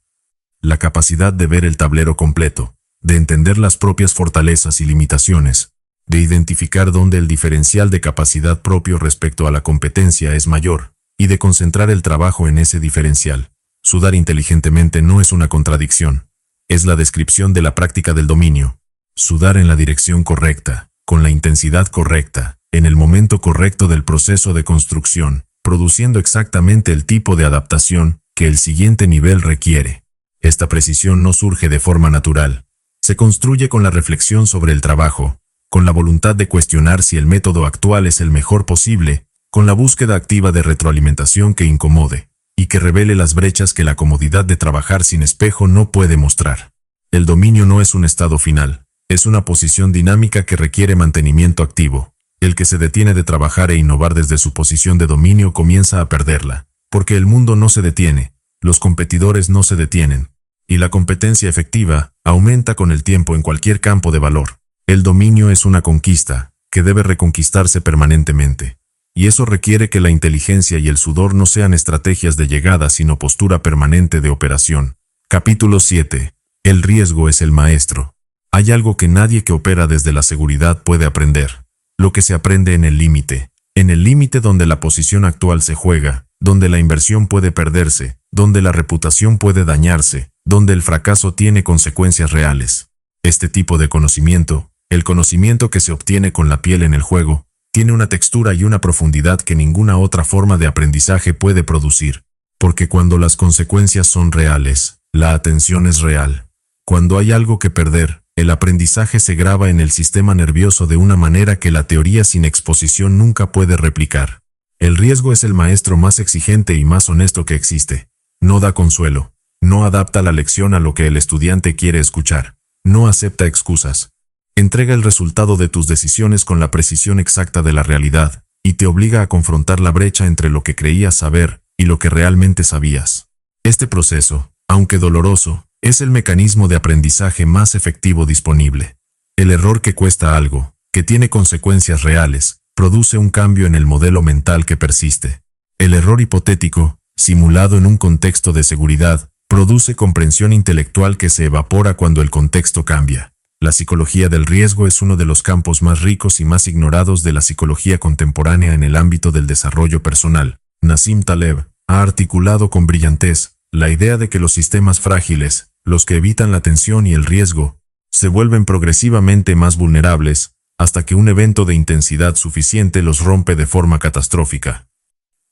La capacidad de ver el tablero completo, de entender las propias fortalezas y limitaciones, de identificar dónde el diferencial de capacidad propio respecto a la competencia es mayor, y de concentrar el trabajo en ese diferencial. Sudar inteligentemente no es una contradicción. Es la descripción de la práctica del dominio. Sudar en la dirección correcta, con la intensidad correcta, en el momento correcto del proceso de construcción, produciendo exactamente el tipo de adaptación que el siguiente nivel requiere. Esta precisión no surge de forma natural. Se construye con la reflexión sobre el trabajo, con la voluntad de cuestionar si el método actual es el mejor posible, con la búsqueda activa de retroalimentación que incomode, y que revele las brechas que la comodidad de trabajar sin espejo no puede mostrar. El dominio no es un estado final, es una posición dinámica que requiere mantenimiento activo. El que se detiene de trabajar e innovar desde su posición de dominio comienza a perderla, porque el mundo no se detiene, los competidores no se detienen, y la competencia efectiva aumenta con el tiempo en cualquier campo de valor. El dominio es una conquista, que debe reconquistarse permanentemente, y eso requiere que la inteligencia y el sudor no sean estrategias de llegada sino postura permanente de operación. Capítulo 7. El riesgo es el maestro. Hay algo que nadie que opera desde la seguridad puede aprender. Lo que se aprende en el límite donde la posición actual se juega, donde la inversión puede perderse, donde la reputación puede dañarse, donde el fracaso tiene consecuencias reales. Este tipo de conocimiento, el conocimiento que se obtiene con la piel en el juego, tiene una textura y una profundidad que ninguna otra forma de aprendizaje puede producir, porque cuando las consecuencias son reales, la atención es real. Cuando hay algo que perder, el aprendizaje se graba en el sistema nervioso de una manera que la teoría sin exposición nunca puede replicar. El riesgo es el maestro más exigente y más honesto que existe. No da consuelo, no adapta la lección a lo que el estudiante quiere escuchar, no acepta excusas. Entrega el resultado de tus decisiones con la precisión exacta de la realidad, y te obliga a confrontar la brecha entre lo que creías saber y lo que realmente sabías. Este proceso, aunque doloroso, es el mecanismo de aprendizaje más efectivo disponible. El error que cuesta algo, que tiene consecuencias reales, produce un cambio en el modelo mental que persiste. El error hipotético, simulado en un contexto de seguridad, produce comprensión intelectual que se evapora cuando el contexto cambia. La psicología del riesgo es uno de los campos más ricos y más ignorados de la psicología contemporánea en el ámbito del desarrollo personal. Nassim Taleb ha articulado con brillantez la idea de que los sistemas frágiles, los que evitan la tensión y el riesgo, se vuelven progresivamente más vulnerables, hasta que un evento de intensidad suficiente los rompe de forma catastrófica.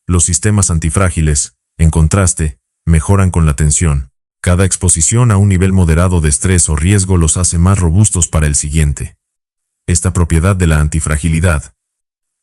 Los sistemas antifrágiles, en contraste, mejoran con la tensión. Cada exposición a un nivel moderado de estrés o riesgo los hace más robustos para el siguiente. Esta propiedad de la antifragilidad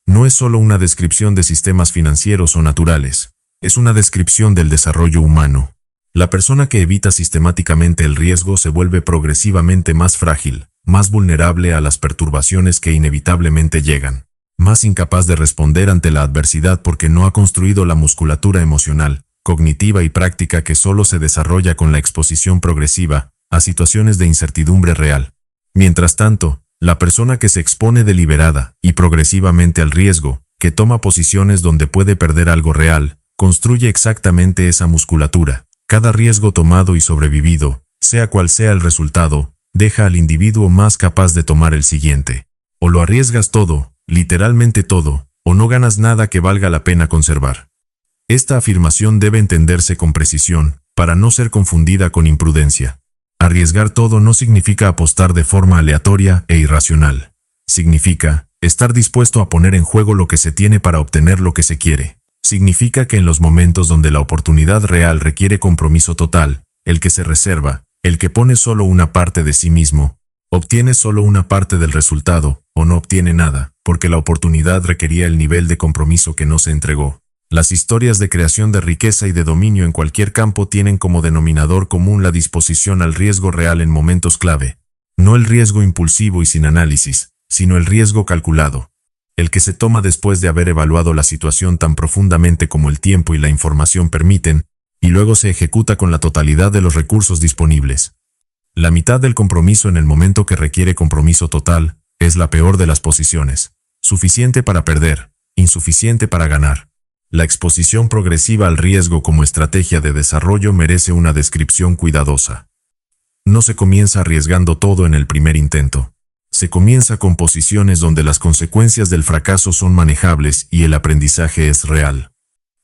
no es solo una descripción de sistemas financieros o naturales, es una descripción del desarrollo humano. La persona que evita sistemáticamente el riesgo se vuelve progresivamente más frágil, más vulnerable a las perturbaciones que inevitablemente llegan, más incapaz de responder ante la adversidad porque no ha construido la musculatura emocional, cognitiva y práctica que solo se desarrolla con la exposición progresiva a situaciones de incertidumbre real. Mientras tanto, la persona que se expone deliberada y progresivamente al riesgo, que toma posiciones donde puede perder algo real, construye exactamente esa musculatura. Cada riesgo tomado y sobrevivido, sea cual sea el resultado, deja al individuo más capaz de tomar el siguiente. O lo arriesgas todo, literalmente todo, o no ganas nada que valga la pena conservar. Esta afirmación debe entenderse con precisión, para no ser confundida con imprudencia. Arriesgar todo no significa apostar de forma aleatoria e irracional. Significa estar dispuesto a poner en juego lo que se tiene para obtener lo que se quiere. Significa que en los momentos donde la oportunidad real requiere compromiso total, el que se reserva, el que pone solo una parte de sí mismo, obtiene solo una parte del resultado, o no obtiene nada, porque la oportunidad requería el nivel de compromiso que no se entregó. Las historias de creación de riqueza y de dominio en cualquier campo tienen como denominador común la disposición al riesgo real en momentos clave. No el riesgo impulsivo y sin análisis, sino el riesgo calculado. El que se toma después de haber evaluado la situación tan profundamente como el tiempo y la información permiten, y luego se ejecuta con la totalidad de los recursos disponibles. La mitad del compromiso en el momento que requiere compromiso total, es la peor de las posiciones. Suficiente para perder, insuficiente para ganar. La exposición progresiva al riesgo como estrategia de desarrollo merece una descripción cuidadosa. No se comienza arriesgando todo en el primer intento. Se comienza con posiciones donde las consecuencias del fracaso son manejables y el aprendizaje es real.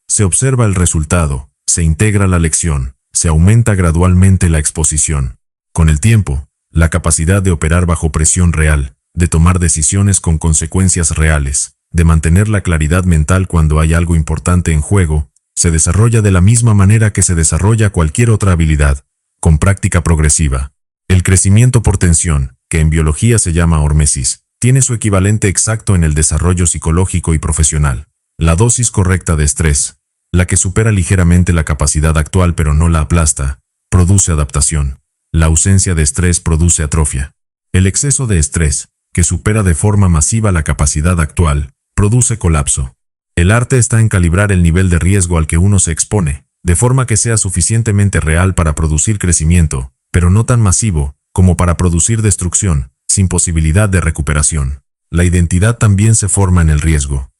Se observa el resultado, se integra la lección, se aumenta gradualmente la exposición. Con el tiempo, la capacidad de operar bajo presión real, de tomar decisiones con consecuencias reales, de mantener la claridad mental cuando hay algo importante en juego, se desarrolla de la misma manera que se desarrolla cualquier otra habilidad, con práctica progresiva. El crecimiento por tensión, que en biología se llama hormesis, tiene su equivalente exacto en el desarrollo psicológico y profesional. La dosis correcta de estrés, la que supera ligeramente la capacidad actual pero no la aplasta, produce adaptación. La ausencia de estrés produce atrofia. El exceso de estrés, que supera de forma masiva la capacidad actual, produce colapso. El arte está en calibrar el nivel de riesgo al que uno se expone, de forma que sea suficientemente real para producir crecimiento, pero no tan masivo como para producir destrucción, sin posibilidad de recuperación. La identidad también se forma en el riesgo.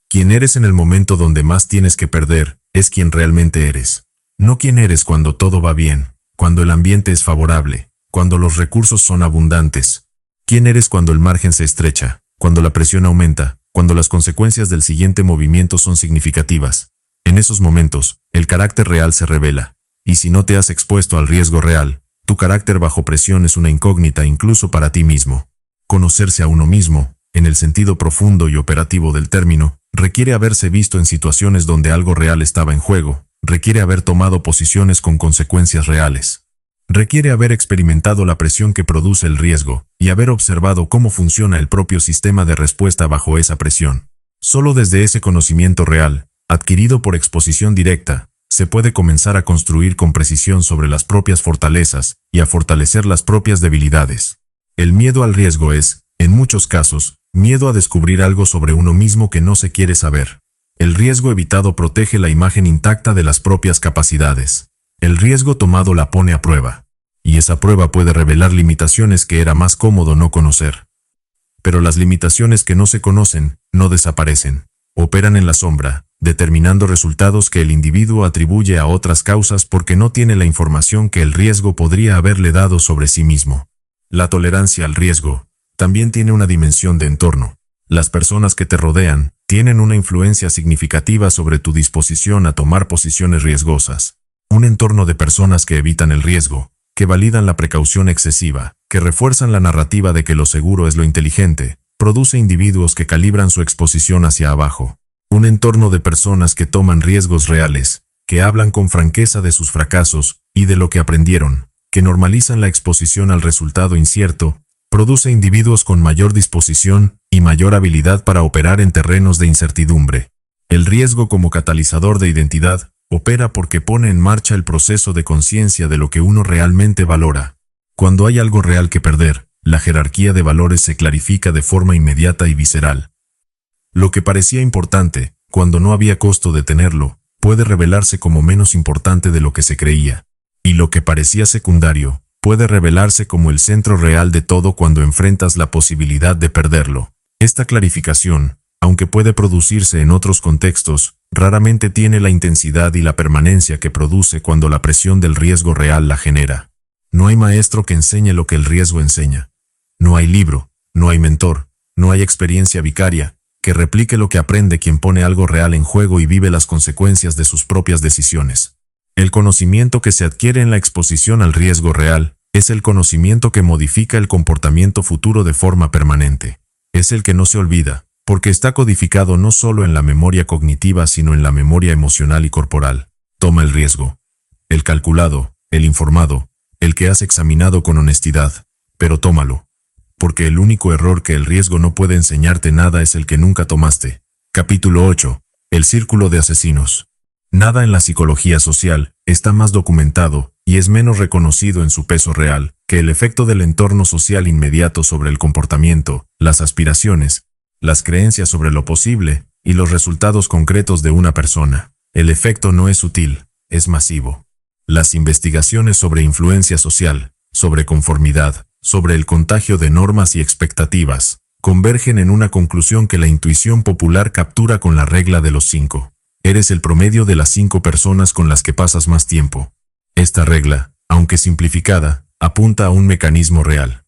Quien eres en el momento donde más tienes que perder, es quien realmente eres. No quien eres cuando todo va bien, cuando el ambiente es favorable, cuando los recursos son abundantes. Quién eres cuando el margen se estrecha, cuando la presión aumenta, cuando las consecuencias del siguiente movimiento son significativas. En esos momentos, el carácter real se revela. Y si no te has expuesto al riesgo real, tu carácter bajo presión es una incógnita incluso para ti mismo. Conocerse a uno mismo, en el sentido profundo y operativo del término, requiere haberse visto en situaciones donde algo real estaba en juego, requiere haber tomado posiciones con consecuencias reales. Requiere haber experimentado la presión que produce el riesgo, y haber observado cómo funciona el propio sistema de respuesta bajo esa presión. Solo desde ese conocimiento real, adquirido por exposición directa, se puede comenzar a construir con precisión sobre las propias fortalezas y a fortalecer las propias debilidades. El miedo al riesgo es, en muchos casos, miedo a descubrir algo sobre uno mismo que no se quiere saber. El riesgo evitado protege la imagen intacta de las propias capacidades. El riesgo tomado la pone a prueba. Y esa prueba puede revelar limitaciones que era más cómodo no conocer. Pero las limitaciones que no se conocen, no desaparecen. Operan en la sombra, determinando resultados que el individuo atribuye a otras causas porque no tiene la información que el riesgo podría haberle dado sobre sí mismo. La tolerancia al riesgo también tiene una dimensión de entorno. Las personas que te rodean tienen una influencia significativa sobre tu disposición a tomar posiciones riesgosas. Un entorno de personas que evitan el riesgo, que validan la precaución excesiva, que refuerzan la narrativa de que lo seguro es lo inteligente, produce individuos que calibran su exposición hacia abajo. Un entorno de personas que toman riesgos reales, que hablan con franqueza de sus fracasos y de lo que aprendieron, que normalizan la exposición al resultado incierto, produce individuos con mayor disposición y mayor habilidad para operar en terrenos de incertidumbre. El riesgo como catalizador de identidad opera porque pone en marcha el proceso de conciencia de lo que uno realmente valora. Cuando hay algo real que perder, la jerarquía de valores se clarifica de forma inmediata y visceral. Lo que parecía importante, cuando no había costo de tenerlo, puede revelarse como menos importante de lo que se creía. Y lo que parecía secundario, puede revelarse como el centro real de todo cuando enfrentas la posibilidad de perderlo. Esta clarificación, aunque puede producirse en otros contextos, raramente tiene la intensidad y la permanencia que produce cuando la presión del riesgo real la genera. No hay maestro que enseñe lo que el riesgo enseña. No hay libro, no hay mentor, no hay experiencia vicaria, que replique lo que aprende quien pone algo real en juego y vive las consecuencias de sus propias decisiones. El conocimiento que se adquiere en la exposición al riesgo real es el conocimiento que modifica el comportamiento futuro de forma permanente. Es el que no se olvida, porque está codificado no solo en la memoria cognitiva sino en la memoria emocional y corporal. Toma el riesgo. El calculado, el informado, el que has examinado con honestidad, pero tómalo. Porque el único error que el riesgo no puede enseñarte nada es el que nunca tomaste. Capítulo 8. El círculo de asesinos. Nada en la psicología social está más documentado y es menos reconocido en su peso real que el efecto del entorno social inmediato sobre el comportamiento, las aspiraciones, las creencias sobre lo posible y los resultados concretos de una persona. El efecto no es sutil, es masivo. Las investigaciones sobre influencia social, sobre conformidad, sobre el contagio de normas y expectativas, convergen en una conclusión que la intuición popular captura con la regla de los 5. Eres el promedio de las 5 personas con las que pasas más tiempo. Esta regla, aunque simplificada, apunta a un mecanismo real.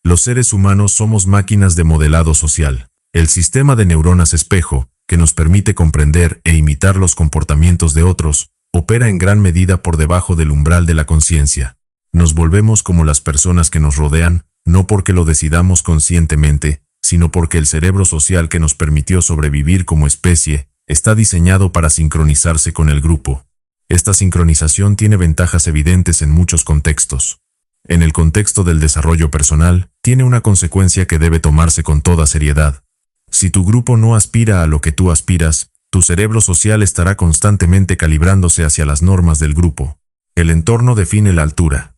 Los seres humanos somos máquinas de modelado social. El sistema de neuronas espejo, que nos permite comprender e imitar los comportamientos de otros, opera en gran medida por debajo del umbral de la conciencia. Nos volvemos como las personas que nos rodean, no porque lo decidamos conscientemente, sino porque el cerebro social que nos permitió sobrevivir como especie está diseñado para sincronizarse con el grupo. Esta sincronización tiene ventajas evidentes en muchos contextos. En el contexto del desarrollo personal, tiene una consecuencia que debe tomarse con toda seriedad. Si tu grupo no aspira a lo que tú aspiras, tu cerebro social estará constantemente calibrándose hacia las normas del grupo. El entorno define la altura.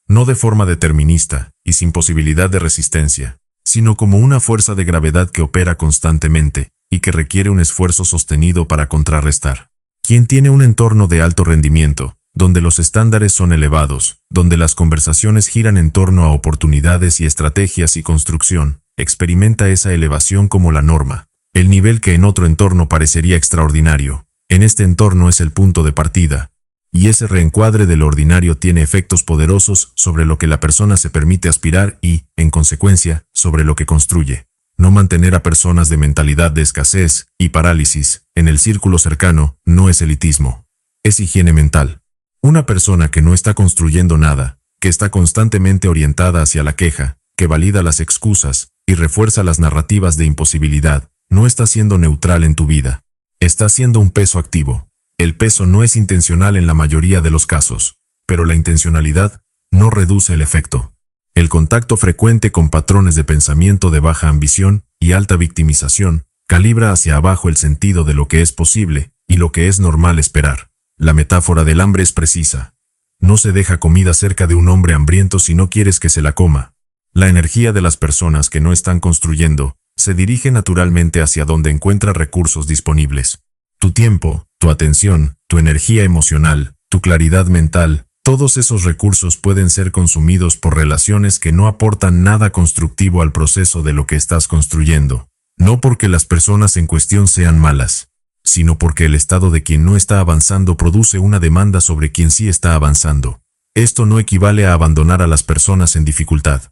No de forma determinista y sin posibilidad de resistencia, sino como una fuerza de gravedad que opera constantemente y que requiere un esfuerzo sostenido para contrarrestar. Quien tiene un entorno de alto rendimiento, donde los estándares son elevados, donde las conversaciones giran en torno a oportunidades y estrategias y construcción, experimenta esa elevación como la norma, el nivel que en otro entorno parecería extraordinario. En este entorno es el punto de partida, y ese reencuadre de lo ordinario tiene efectos poderosos sobre lo que la persona se permite aspirar y, en consecuencia, sobre lo que construye. No mantener a personas de mentalidad de escasez y parálisis en el círculo cercano no es elitismo, es higiene mental. Una persona que no está construyendo nada, que está constantemente orientada hacia la queja, que valida las excusas y refuerza las narrativas de imposibilidad, no está siendo neutral en tu vida. Está siendo un peso activo. El peso no es intencional en la mayoría de los casos, pero la intencionalidad no reduce el efecto. El contacto frecuente con patrones de pensamiento de baja ambición y alta victimización calibra hacia abajo el sentido de lo que es posible y lo que es normal esperar. La metáfora del hambre es precisa. No se deja comida cerca de un hombre hambriento si no quieres que se la coma. La energía de las personas que no están construyendo se dirige naturalmente hacia donde encuentra recursos disponibles. Tu tiempo, tu atención, tu energía emocional, tu claridad mental, todos esos recursos pueden ser consumidos por relaciones que no aportan nada constructivo al proceso de lo que estás construyendo. No porque las personas en cuestión sean malas, sino porque el estado de quien no está avanzando produce una demanda sobre quien sí está avanzando. Esto no equivale a abandonar a las personas en dificultad.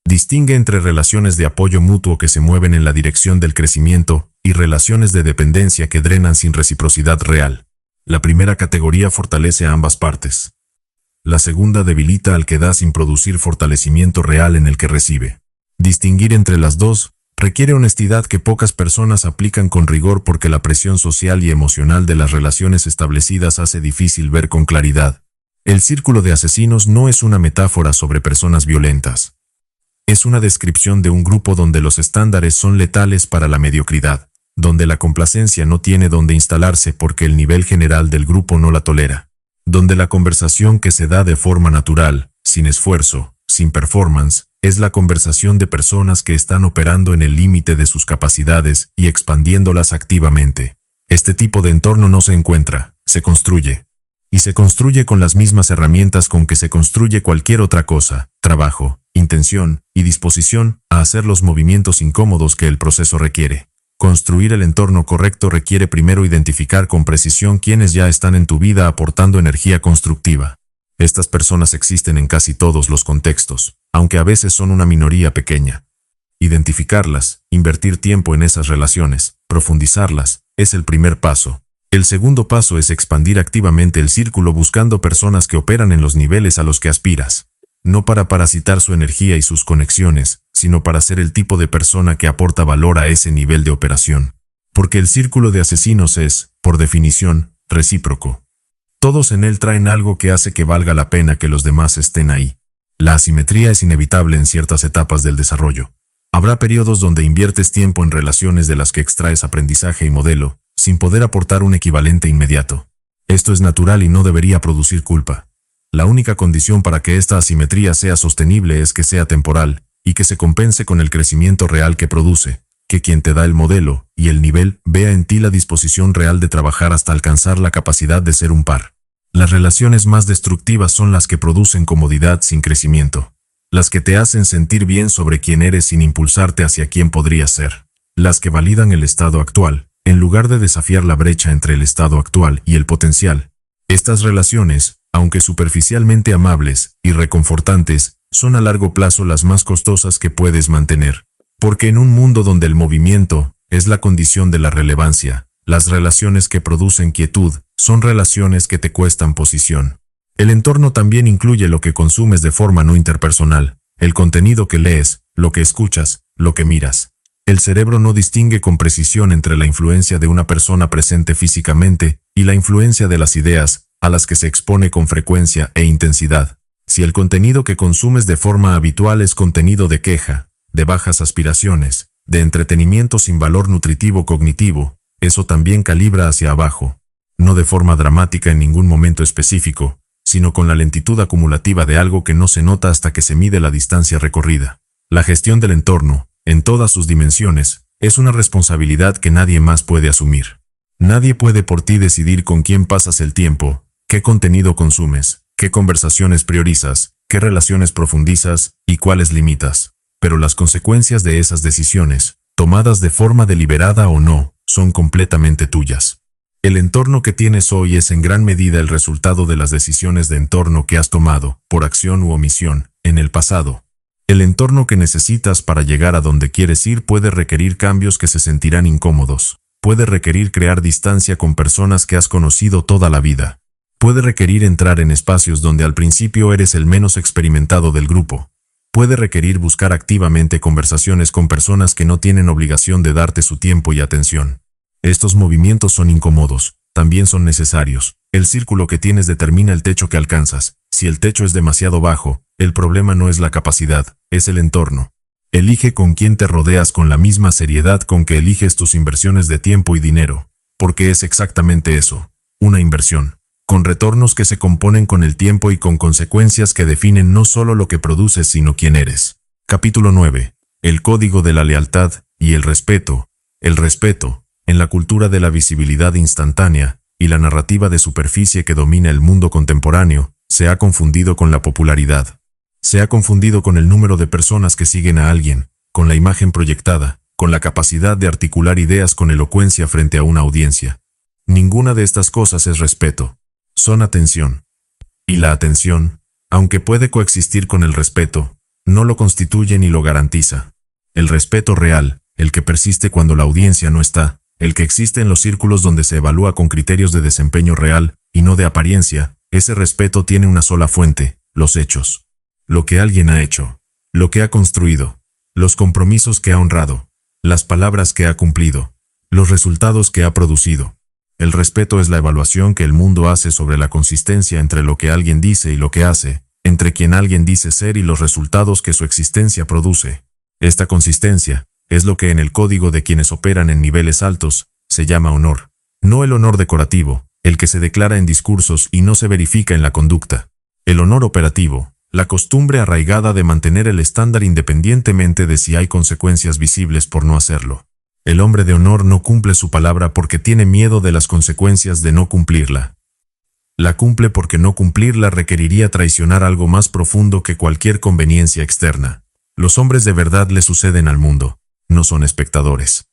Distingue entre relaciones de apoyo mutuo que se mueven en la dirección del crecimiento y relaciones de dependencia que drenan sin reciprocidad real. La primera categoría fortalece a ambas partes. La segunda debilita al que da sin producir fortalecimiento real en el que recibe. Distinguir entre las dos requiere honestidad que pocas personas aplican con rigor porque la presión social y emocional de las relaciones establecidas hace difícil ver con claridad. El círculo de asesinos no es una metáfora sobre personas violentas. Es una descripción de un grupo donde los estándares son letales para la mediocridad, donde la complacencia no tiene donde instalarse porque el nivel general del grupo no la tolera, donde la conversación que se da de forma natural, sin esfuerzo, sin performance, es la conversación de personas que están operando en el límite de sus capacidades y expandiéndolas activamente. Este tipo de entorno no se encuentra, se construye. Y se construye con las mismas herramientas con que se construye cualquier otra cosa: trabajo, intención y disposición a hacer los movimientos incómodos que el proceso requiere. Construir el entorno correcto requiere primero identificar con precisión quiénes ya están en tu vida aportando energía constructiva. Estas personas existen en casi todos los contextos, aunque a veces son una minoría pequeña. Identificarlas, invertir tiempo en esas relaciones, profundizarlas, es el primer paso. El segundo paso es expandir activamente el círculo buscando personas que operan en los niveles a los que aspiras. No para parasitar su energía y sus conexiones, sino para ser el tipo de persona que aporta valor a ese nivel de operación. Porque el círculo de asesinos es, por definición, recíproco. Todos en él traen algo que hace que valga la pena que los demás estén ahí. La asimetría es inevitable en ciertas etapas del desarrollo. Habrá periodos donde inviertes tiempo en relaciones de las que extraes aprendizaje y modelo, sin poder aportar un equivalente inmediato. Esto es natural y no debería producir culpa. La única condición para que esta asimetría sea sostenible es que sea temporal, y que se compense con el crecimiento real que produce, que quien te da el modelo y el nivel vea en ti la disposición real de trabajar hasta alcanzar la capacidad de ser un par. Las relaciones más destructivas son las que producen comodidad sin crecimiento. Las que te hacen sentir bien sobre quién eres sin impulsarte hacia quién podrías ser. Las que validan el estado actual, en lugar de desafiar la brecha entre el estado actual y el potencial. Estas relaciones, aunque superficialmente amables y reconfortantes, son a largo plazo las más costosas que puedes mantener. Porque en un mundo donde el movimiento es la condición de la relevancia, las relaciones que producen quietud son relaciones que te cuestan posición. El entorno también incluye lo que consumes de forma no interpersonal, el contenido que lees, lo que escuchas, lo que miras. El cerebro no distingue con precisión entre la influencia de una persona presente físicamente y la influencia de las ideas, a las que se expone con frecuencia e intensidad. Si el contenido que consumes de forma habitual es contenido de queja, de bajas aspiraciones, de entretenimiento sin valor nutritivo cognitivo, eso también calibra hacia abajo. No de forma dramática en ningún momento específico, sino con la lentitud acumulativa de algo que no se nota hasta que se mide la distancia recorrida. La gestión del entorno, en todas sus dimensiones, es una responsabilidad que nadie más puede asumir. Nadie puede por ti decidir con quién pasas el tiempo, qué contenido consumes, qué conversaciones priorizas, qué relaciones profundizas y cuáles limitas. Pero las consecuencias de esas decisiones, tomadas de forma deliberada o no, son completamente tuyas. El entorno que tienes hoy es en gran medida el resultado de las decisiones de entorno que has tomado, por acción u omisión, en el pasado. El entorno que necesitas para llegar a donde quieres ir puede requerir cambios que se sentirán incómodos. Puede requerir crear distancia con personas que has conocido toda la vida. Puede requerir entrar en espacios donde al principio eres el menos experimentado del grupo. Puede requerir buscar activamente conversaciones con personas que no tienen obligación de darte su tiempo y atención. Estos movimientos son incómodos, también son necesarios. El círculo que tienes determina el techo que alcanzas. Si el techo es demasiado bajo, el problema no es la capacidad, es el entorno. Elige con quién te rodeas con la misma seriedad con que eliges tus inversiones de tiempo y dinero, porque es exactamente eso, una inversión, con retornos que se componen con el tiempo y con consecuencias que definen no solo lo que produces sino quién eres. Capítulo 9. El código de la lealtad y el respeto. El respeto, en la cultura de la visibilidad instantánea y la narrativa de superficie que domina el mundo contemporáneo, se ha confundido con la popularidad. Se ha confundido con el número de personas que siguen a alguien, con la imagen proyectada, con la capacidad de articular ideas con elocuencia frente a una audiencia. Ninguna de estas cosas es respeto. Son atención. Y la atención, aunque puede coexistir con el respeto, no lo constituye ni lo garantiza. El respeto real, el que persiste cuando la audiencia no está, el que existe en los círculos donde se evalúa con criterios de desempeño real, y no de apariencia, ese respeto tiene una sola fuente, los hechos. Lo que alguien ha hecho, lo que ha construido, los compromisos que ha honrado, las palabras que ha cumplido, los resultados que ha producido. El respeto es la evaluación que el mundo hace sobre la consistencia entre lo que alguien dice y lo que hace, entre quien alguien dice ser y los resultados que su existencia produce. Esta consistencia es lo que en el código de quienes operan en niveles altos se llama honor. No el honor decorativo, el que se declara en discursos y no se verifica en la conducta. El honor operativo, la costumbre arraigada de mantener el estándar independientemente de si hay consecuencias visibles por no hacerlo. El hombre de honor no cumple su palabra porque tiene miedo de las consecuencias de no cumplirla. La cumple porque no cumplirla requeriría traicionar algo más profundo que cualquier conveniencia externa. Los hombres de verdad le suceden al mundo, no son espectadores.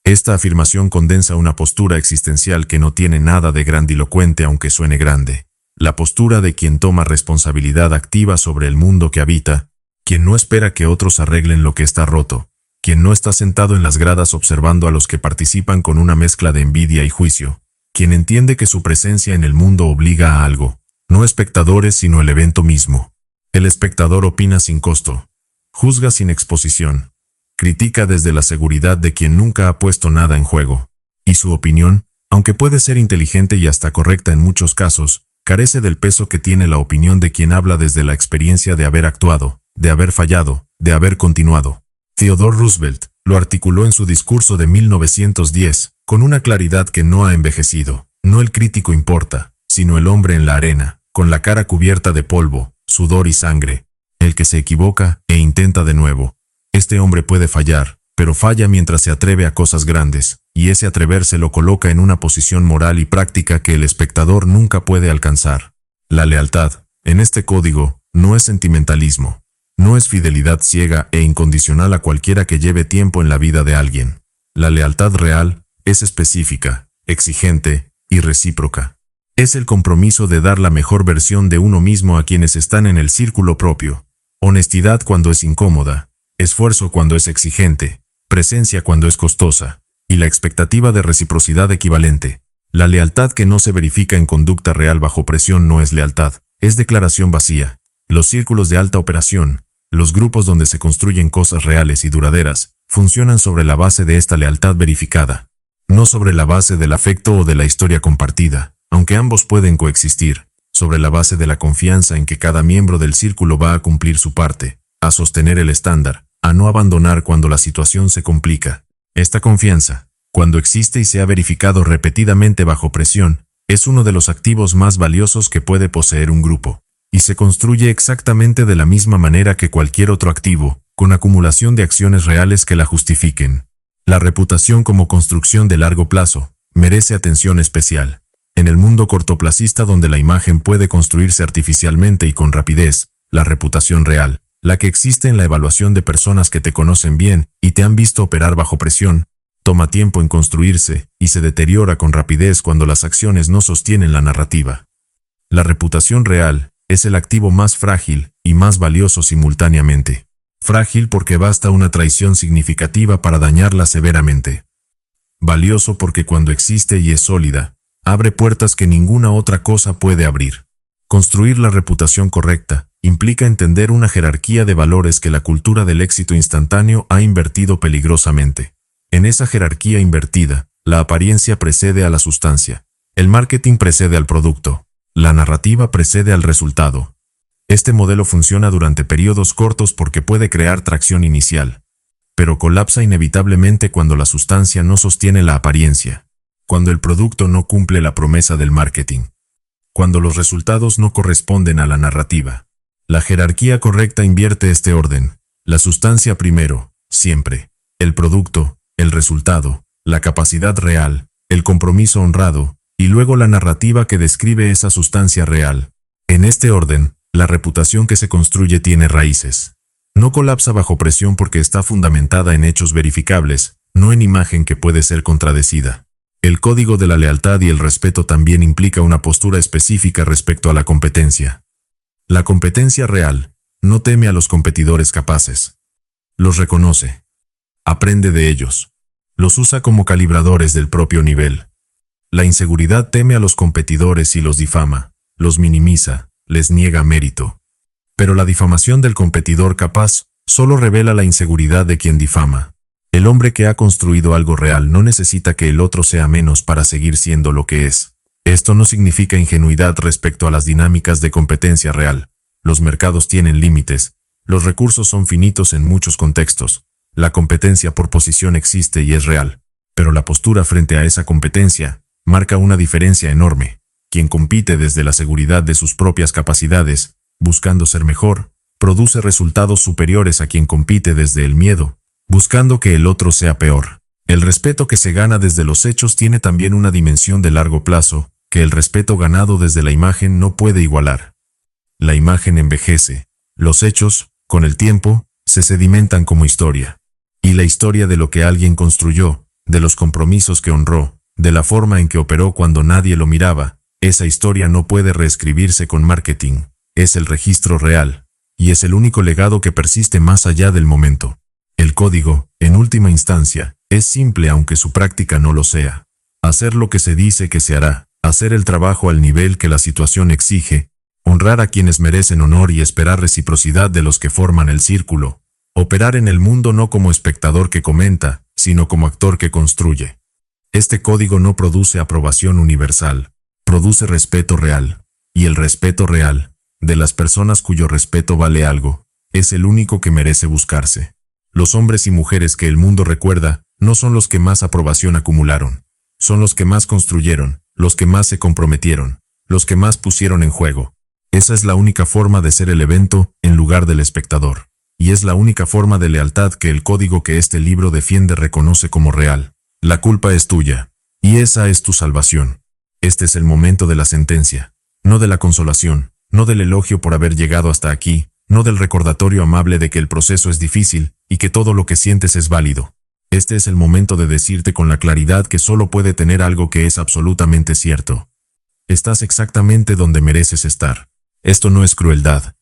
Esta afirmación condensa una postura existencial que no tiene nada de grandilocuente aunque suene grande. La postura de quien toma responsabilidad activa sobre el mundo que habita, quien no espera que otros arreglen lo que está roto, quien no está sentado en las gradas observando a los que participan con una mezcla de envidia y juicio, quien entiende que su presencia en el mundo obliga a algo, no espectadores sino el evento mismo. El espectador opina sin costo, juzga sin exposición, critica desde la seguridad de quien nunca ha puesto nada en juego, y su opinión, aunque puede ser inteligente y hasta correcta en muchos casos, carece del peso que tiene la opinión de quien habla desde la experiencia de haber actuado, de haber fallado, de haber continuado. Theodore Roosevelt lo articuló en su discurso de 1910, con una claridad que no ha envejecido. No el crítico importa, sino el hombre en la arena, con la cara cubierta de polvo, sudor y sangre. El que se equivoca e intenta de nuevo. Este hombre puede fallar, pero falla mientras se atreve a cosas grandes, y ese atreverse lo coloca en una posición moral y práctica que el espectador nunca puede alcanzar. La lealtad, en este código, no es sentimentalismo. No es fidelidad ciega e incondicional a cualquiera que lleve tiempo en la vida de alguien. La lealtad real es específica, exigente y recíproca. Es el compromiso de dar la mejor versión de uno mismo a quienes están en el círculo propio. Honestidad cuando es incómoda, esfuerzo cuando es exigente, presencia cuando es costosa, y la expectativa de reciprocidad equivalente. La lealtad que no se verifica en conducta real bajo presión no es lealtad, es declaración vacía. Los círculos de alta operación, Los grupos donde se construyen cosas reales y duraderas funcionan sobre la base de esta lealtad verificada, no sobre la base del afecto o de la historia compartida, aunque ambos pueden coexistir, sobre la base de la confianza en que cada miembro del círculo va a cumplir su parte, a sostener el estándar, a no abandonar cuando la situación se complica. Esta confianza, cuando existe y se ha verificado repetidamente bajo presión, es uno de los activos más valiosos que puede poseer un grupo, y se construye exactamente de la misma manera que cualquier otro activo, con acumulación de acciones reales que la justifiquen. La reputación como construcción de largo plazo merece atención especial. En el mundo cortoplacista donde la imagen puede construirse artificialmente y con rapidez, la reputación real, la que existe en la evaluación de personas que te conocen bien y te han visto operar bajo presión, toma tiempo en construirse y se deteriora con rapidez cuando las acciones no sostienen la narrativa. La reputación real es el activo más frágil y más valioso simultáneamente. Frágil porque basta una traición significativa para dañarla severamente. Valioso porque cuando existe y es sólida, abre puertas que ninguna otra cosa puede abrir. Construir la reputación correcta implica entender una jerarquía de valores que la cultura del éxito instantáneo ha invertido peligrosamente. En esa jerarquía invertida, la apariencia precede a la sustancia, el marketing precede al producto, la narrativa precede al resultado. Este modelo funciona durante periodos cortos porque puede crear tracción inicial, pero colapsa inevitablemente cuando la sustancia no sostiene la apariencia, cuando el producto no cumple la promesa del marketing, cuando los resultados no corresponden a la narrativa. La jerarquía correcta invierte este orden: la sustancia primero, siempre, el producto, el resultado, la capacidad real, el compromiso honrado, y luego la narrativa que describe esa sustancia real. En este orden, la reputación que se construye tiene raíces. No colapsa bajo presión porque está fundamentada en hechos verificables, no en imagen que puede ser contradecida. El código de la lealtad y el respeto también implica una postura específica respecto a la competencia. La competencia real no teme a los competidores capaces. Los reconoce. Aprende de ellos. Los usa como calibradores del propio nivel. La inseguridad teme a los competidores y los difama, los minimiza, les niega mérito. Pero la difamación del competidor capaz solo revela la inseguridad de quien difama. El hombre que ha construido algo real no necesita que el otro sea menos para seguir siendo lo que es. Esto no significa ingenuidad respecto a las dinámicas de competencia real. Los mercados tienen límites, los recursos son finitos en muchos contextos. La competencia por posición existe y es real, pero la postura frente a esa competencia marca una diferencia enorme. Quien compite desde la seguridad de sus propias capacidades, buscando ser mejor, produce resultados superiores a quien compite desde el miedo, buscando que el otro sea peor. El respeto que se gana desde los hechos tiene también una dimensión de largo plazo, que el respeto ganado desde la imagen no puede igualar. La imagen envejece. Los hechos, con el tiempo, se sedimentan como historia. Y la historia de lo que alguien construyó, de los compromisos que honró, de la forma en que operó cuando nadie lo miraba, esa historia no puede reescribirse con marketing. Es el registro real, y es el único legado que persiste más allá del momento. El código, en última instancia, es simple aunque su práctica no lo sea. Hacer lo que se dice que se hará, hacer el trabajo al nivel que la situación exige, honrar a quienes merecen honor y esperar reciprocidad de los que forman el círculo. Operar en el mundo no como espectador que comenta, sino como actor que construye. Este código no produce aprobación universal, produce respeto real. Y el respeto real, de las personas cuyo respeto vale algo, es el único que merece buscarse. Los hombres y mujeres que el mundo recuerda no son los que más aprobación acumularon, son los que más construyeron, los que más se comprometieron, los que más pusieron en juego. Esa es la única forma de ser el evento en lugar del espectador. Y es la única forma de lealtad que el código que este libro defiende reconoce como real. La culpa es tuya, y esa es tu salvación. Este es el momento de la sentencia, no de la consolación, no del elogio por haber llegado hasta aquí, no del recordatorio amable de que el proceso es difícil y que todo lo que sientes es válido. Este es el momento de decirte con la claridad que solo puede tener algo que es absolutamente cierto. Estás exactamente donde mereces estar. Esto no es crueldad.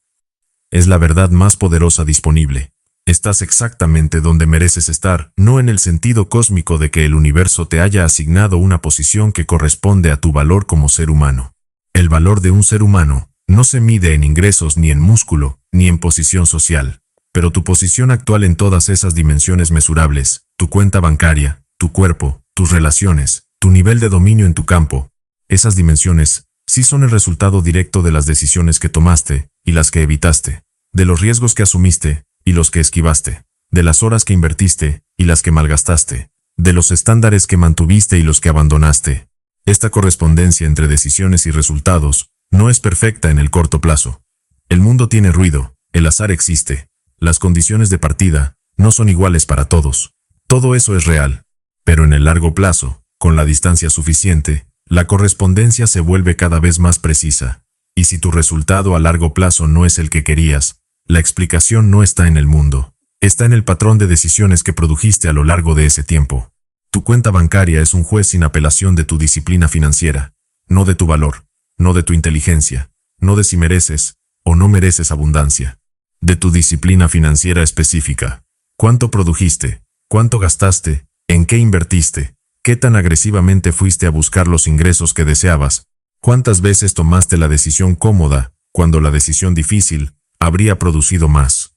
Es la verdad más poderosa disponible. Estás exactamente donde mereces estar, no en el sentido cósmico de que el universo te haya asignado una posición que corresponde a tu valor como ser humano. El valor de un ser humano no se mide en ingresos ni en músculo, ni en posición social. Pero tu posición actual en todas esas dimensiones mesurables, tu cuenta bancaria, tu cuerpo, tus relaciones, tu nivel de dominio en tu campo, esas dimensiones sí son el resultado directo de las decisiones que tomaste y las que evitaste, de los riesgos que asumiste y los que esquivaste, de las horas que invertiste y las que malgastaste, de los estándares que mantuviste y los que abandonaste. Esta correspondencia entre decisiones y resultados no es perfecta en el corto plazo. El mundo tiene ruido, el azar existe, las condiciones de partida no son iguales para todos. Todo eso es real. Pero en el largo plazo, con la distancia suficiente, la correspondencia se vuelve cada vez más precisa. Y si tu resultado a largo plazo no es el que querías, la explicación no está en el mundo. Está en el patrón de decisiones que produjiste a lo largo de ese tiempo. Tu cuenta bancaria es un juez sin apelación de tu disciplina financiera, no de tu valor, no de tu inteligencia, no de si mereces o no mereces abundancia. De tu disciplina financiera específica. ¿Cuánto produjiste? ¿Cuánto gastaste? ¿En qué invertiste? ¿Qué tan agresivamente fuiste a buscar los ingresos que deseabas? ¿Cuántas veces tomaste la decisión cómoda, cuando la decisión difícil habría producido más?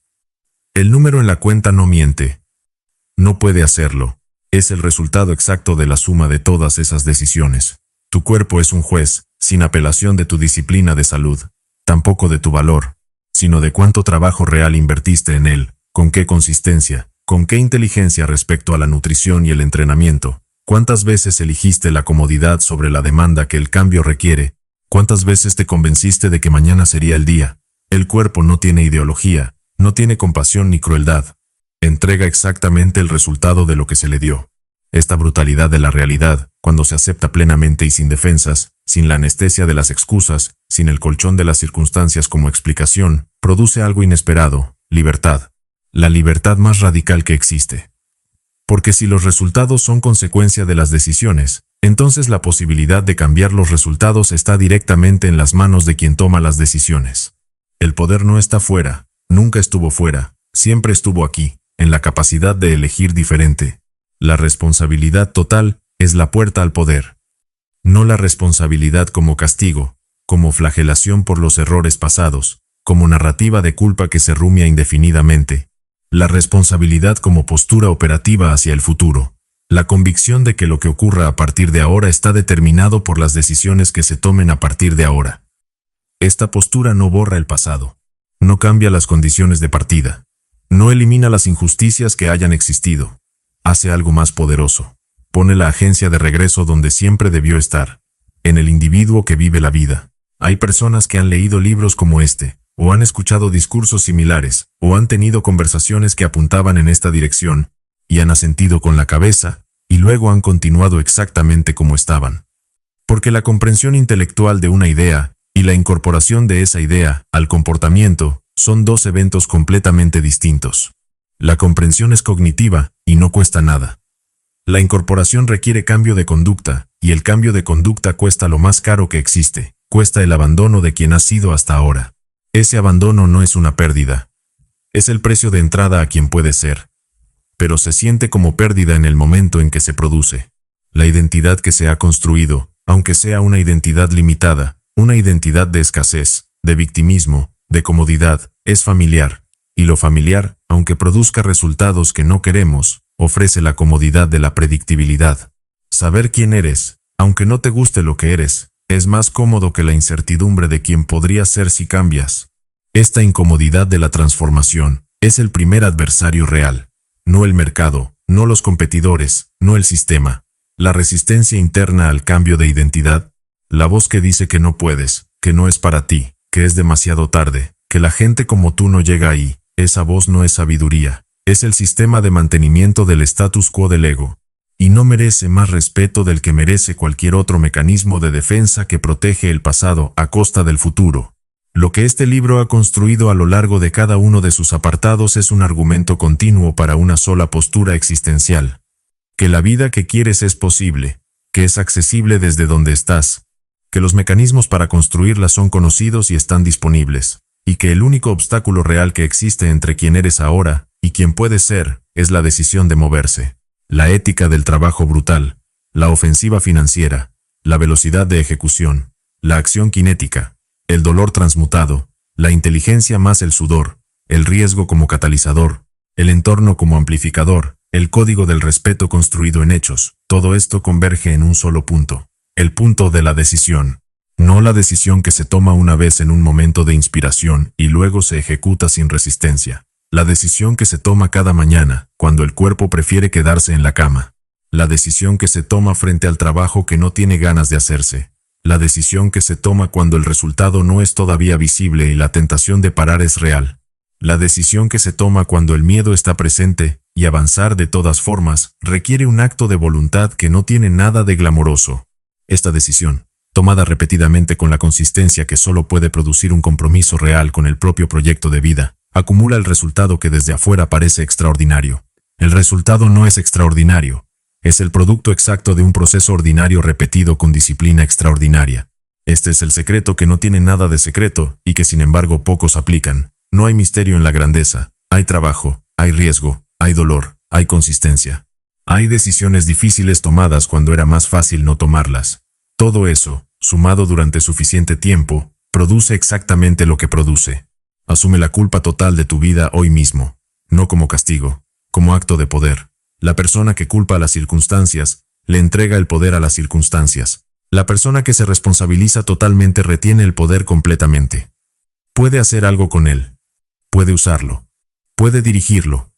El número en la cuenta no miente. No puede hacerlo. Es el resultado exacto de la suma de todas esas decisiones. Tu cuerpo es un juez, sin apelación de tu disciplina de salud, tampoco de tu valor, sino de cuánto trabajo real invertiste en él, con qué consistencia, con qué inteligencia respecto a la nutrición y el entrenamiento, cuántas veces elegiste la comodidad sobre la demanda que el cambio requiere, cuántas veces te convenciste de que mañana sería el día. El cuerpo no tiene ideología, no tiene compasión ni crueldad. Entrega exactamente el resultado de lo que se le dio. Esta brutalidad de la realidad, cuando se acepta plenamente y sin defensas, sin la anestesia de las excusas, sin el colchón de las circunstancias como explicación, produce algo inesperado: libertad. La libertad más radical que existe. Porque si los resultados son consecuencia de las decisiones, entonces la posibilidad de cambiar los resultados está directamente en las manos de quien toma las decisiones. El poder no está fuera, nunca estuvo fuera, siempre estuvo aquí, en la capacidad de elegir diferente. La responsabilidad total es la puerta al poder. No la responsabilidad como castigo, como flagelación por los errores pasados, como narrativa de culpa que se rumia indefinidamente. La responsabilidad como postura operativa hacia el futuro. La convicción de que lo que ocurra a partir de ahora está determinado por las decisiones que se tomen a partir de ahora. Esta postura no borra el pasado. No cambia las condiciones de partida. No elimina las injusticias que hayan existido. Hace algo más poderoso. Pone la agencia de regreso donde siempre debió estar. En el individuo que vive la vida. Hay personas que han leído libros como este, o han escuchado discursos similares, o han tenido conversaciones que apuntaban en esta dirección, y han asentido con la cabeza, y luego han continuado exactamente como estaban. Porque la comprensión intelectual de una idea, y la incorporación de esa idea al comportamiento, son dos eventos completamente distintos. La comprensión es cognitiva, y no cuesta nada. La incorporación requiere cambio de conducta, y el cambio de conducta cuesta lo más caro que existe, cuesta el abandono de quien has sido hasta ahora. Ese abandono no es una pérdida. Es el precio de entrada a quien puede ser. Pero se siente como pérdida en el momento en que se produce. La identidad que se ha construido, aunque sea una identidad limitada, una identidad de escasez, de victimismo, de comodidad, es familiar. Y lo familiar, aunque produzca resultados que no queremos, ofrece la comodidad de la predictibilidad. Saber quién eres, aunque no te guste lo que eres, es más cómodo que la incertidumbre de quién podría ser si cambias. Esta incomodidad de la transformación es el primer adversario real. No el mercado, no los competidores, no el sistema. La resistencia interna al cambio de identidad. La voz que dice que no puedes, que no es para ti, que es demasiado tarde, que la gente como tú no llega ahí. Esa voz no es sabiduría, es el sistema de mantenimiento del status quo del ego. Y no merece más respeto del que merece cualquier otro mecanismo de defensa que protege el pasado a costa del futuro. Lo que este libro ha construido a lo largo de cada uno de sus apartados es un argumento continuo para una sola postura existencial. Que la vida que quieres es posible, que es accesible desde donde estás, que los mecanismos para construirla son conocidos y están disponibles. Y que el único obstáculo real que existe entre quien eres ahora y quien puedes ser es la decisión de moverse. La ética del trabajo brutal, la ofensiva financiera, la velocidad de ejecución, la acción cinética, el dolor transmutado, la inteligencia más el sudor, el riesgo como catalizador, el entorno como amplificador, el código del respeto construido en hechos. Todo esto converge en un solo punto, el punto de la decisión. No la decisión que se toma una vez en un momento de inspiración y luego se ejecuta sin resistencia. La decisión que se toma cada mañana, cuando el cuerpo prefiere quedarse en la cama. La decisión que se toma frente al trabajo que no tiene ganas de hacerse. La decisión que se toma cuando el resultado no es todavía visible y la tentación de parar es real. La decisión que se toma cuando el miedo está presente, y avanzar de todas formas, requiere un acto de voluntad que no tiene nada de glamoroso. Esta decisión, tomada repetidamente con la consistencia que solo puede producir un compromiso real con el propio proyecto de vida, acumula el resultado que desde afuera parece extraordinario. El resultado no es extraordinario, es el producto exacto de un proceso ordinario repetido con disciplina extraordinaria. Este es el secreto que no tiene nada de secreto y que sin embargo pocos aplican. No hay misterio en la grandeza, hay trabajo, hay riesgo, hay dolor, hay consistencia. Hay decisiones difíciles tomadas cuando era más fácil no tomarlas. Todo eso, sumado durante suficiente tiempo, produce exactamente lo que produce. Asume la culpa total de tu vida hoy mismo, no como castigo, como acto de poder. La persona que culpa a las circunstancias, le entrega el poder a las circunstancias. La persona que se responsabiliza totalmente retiene el poder completamente. Puede hacer algo con él. Puede usarlo. Puede dirigirlo.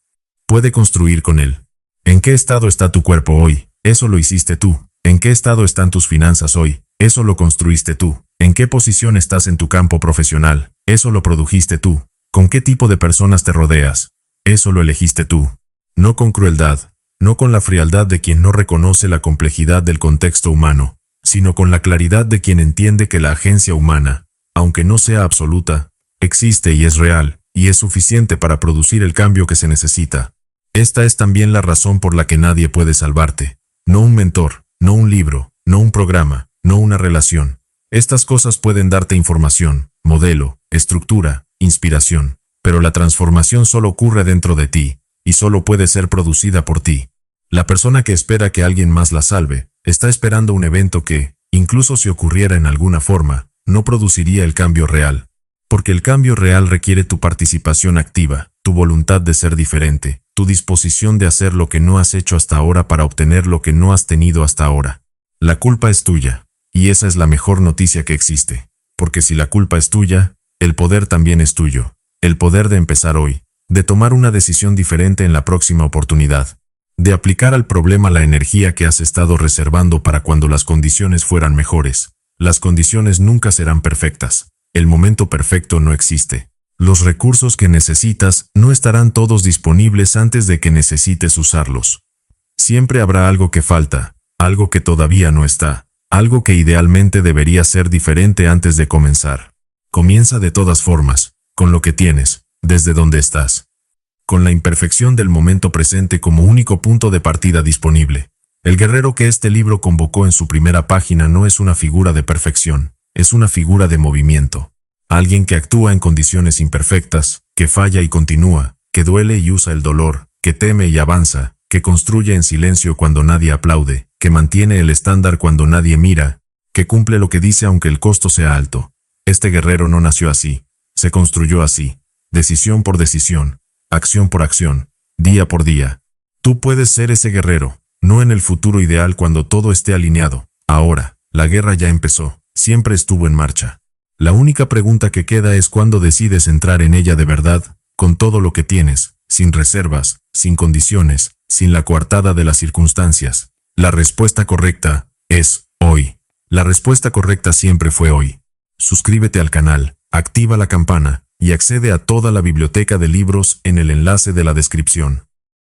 Puede construir con él. ¿En qué estado está tu cuerpo hoy? Eso lo hiciste tú. ¿En qué estado están tus finanzas hoy? Eso lo construiste tú. ¿En qué posición estás en tu campo profesional? Eso lo produjiste tú. ¿Con qué tipo de personas te rodeas? Eso lo elegiste tú. No con crueldad, no con la frialdad de quien no reconoce la complejidad del contexto humano, sino con la claridad de quien entiende que la agencia humana, aunque no sea absoluta, existe y es real, y es suficiente para producir el cambio que se necesita. Esta es también la razón por la que nadie puede salvarte. No un mentor, no un libro, no un programa, no una relación. Estas cosas pueden darte información, modelo, estructura, inspiración, pero la transformación solo ocurre dentro de ti, y solo puede ser producida por ti. La persona que espera que alguien más la salve, está esperando un evento que, incluso si ocurriera en alguna forma, no produciría el cambio real. Porque el cambio real requiere tu participación activa, tu voluntad de ser diferente, tu disposición de hacer lo que no has hecho hasta ahora para obtener lo que no has tenido hasta ahora. La culpa es tuya, y esa es la mejor noticia que existe. Porque si la culpa es tuya, el poder también es tuyo. El poder de empezar hoy, de tomar una decisión diferente en la próxima oportunidad, de aplicar al problema la energía que has estado reservando para cuando las condiciones fueran mejores. Las condiciones nunca serán perfectas. El momento perfecto no existe. Los recursos que necesitas no estarán todos disponibles antes de que necesites usarlos. Siempre habrá algo que falta, algo que todavía no está, algo que idealmente debería ser diferente antes de comenzar. Comienza de todas formas, con lo que tienes, desde donde estás. Con la imperfección del momento presente como único punto de partida disponible. El guerrero que este libro convocó en su primera página no es una figura de perfección. Es una figura de movimiento. Alguien que actúa en condiciones imperfectas, que falla y continúa, que duele y usa el dolor, que teme y avanza, que construye en silencio cuando nadie aplaude, que mantiene el estándar cuando nadie mira, que cumple lo que dice aunque el costo sea alto. Este guerrero no nació así, se construyó así, decisión por decisión, acción por acción, día por día. Tú puedes ser ese guerrero, no en el futuro ideal cuando todo esté alineado. Ahora, la guerra ya empezó. Siempre estuvo en marcha. La única pregunta que queda es cuándo decides entrar en ella de verdad, con todo lo que tienes, sin reservas, sin condiciones, sin la coartada de las circunstancias. La respuesta correcta es hoy. La respuesta correcta siempre fue hoy. Suscríbete al canal, activa la campana y accede a toda la biblioteca de libros en el enlace de la descripción.